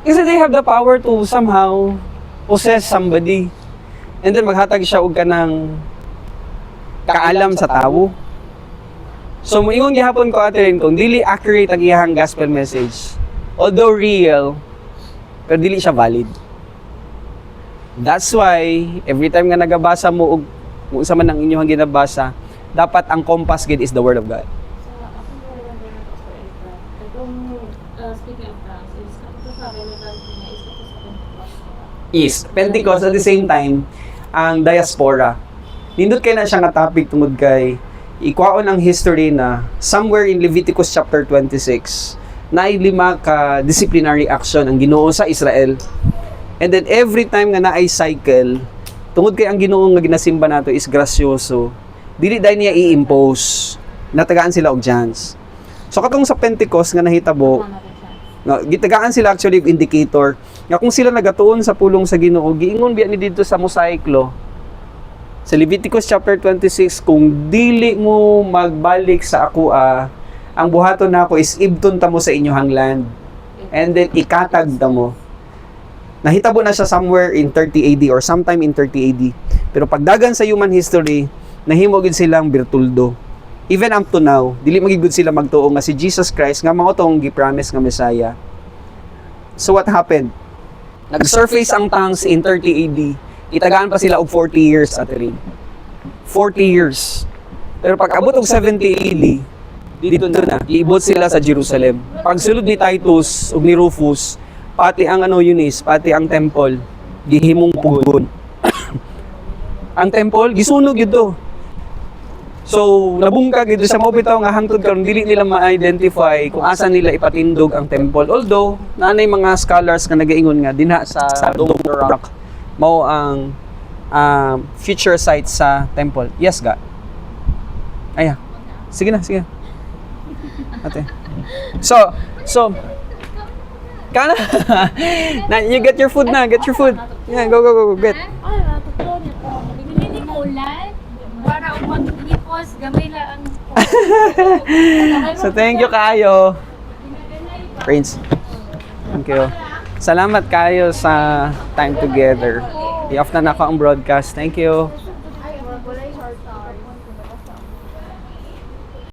Kasi they have the power to somehow possess somebody. And then maghatag siya og kanang kaalam sa tao. So, moingon gihapon ko Ate Rin, kung dili accurate ang iyahang gospel message, although real, pero dili siya valid. That's why, every time nga nagabasa mo, kung sa man ang inyong ginabasa, dapat ang compass gid is the Word of God. So, ako wonder na po is that, kung speaking of tongues, is ito sa relevant niya is ito sa Pentecost. Is Pentecost at the same time, ang diaspora. Nindot kay na siya nga topic tungod kay ikwaon ang history na somewhere in Leviticus chapter 26 na 5 ka disciplinary action ang Ginoo sa Israel. And then every time nga naay cycle, tungod kay ang Ginoo nga ginasimba nato is grasyoso, dili dai niya i-impose. Natagaan sila og chance. So katong sa Pentecost nga nahitabo, gitagaan sila actually og indicator nga kung sila nagatuon sa pulong sa Ginoo, giingon biya ni dito sa Mosaic Law sa Leviticus chapter 26, kung dili mo magbalik sa ako, ang buhaton nako is ibton ta mo sa inyohang land. And then ikatag ta mo. Nahitabo na siya somewhere in 30 AD or sometime in 30 AD. Pero pagdagan sa human history, nahimo gid silang birtuldo. Even up to now, dili magigud sila magtuo nga si Jesus Christ nga mao tong gi-promise nga Messiah. So what happened? Nag-surface ang tongues in 30 AD. Itagaan pa sila og 40 years at rin. 40 years. Pero pag abot og 70 AD, dito na, iibot sila sa Jerusalem. Pagsulod ni Titus ug ni Rufus, pati ang Eunice, pati ang temple, gihimong pugon. Ang temple, gisunog yun do. So, nabungkag ito sa mobitaw nga hangtod karon dili nila ma-identify kung asa nila ipatindog ang temple. Although, nanay mga scholars nga nagaingon nga dinha sa Dome of the Rock mao ang future site sa temple. Yes, ga. Aya. Sige na, sige. Ate. So, Ikaw na. You get your food na. Get your food. Yeah, go, go, go, go. Get. Ay, totoo niya po. Binili ko ulan. Para umagpos, gamay lang. So, thank you kayo. Prince. Thank you. Salamat kayo sa time together. I-off na nako ang broadcast. Thank you. Ay, wala yung short time.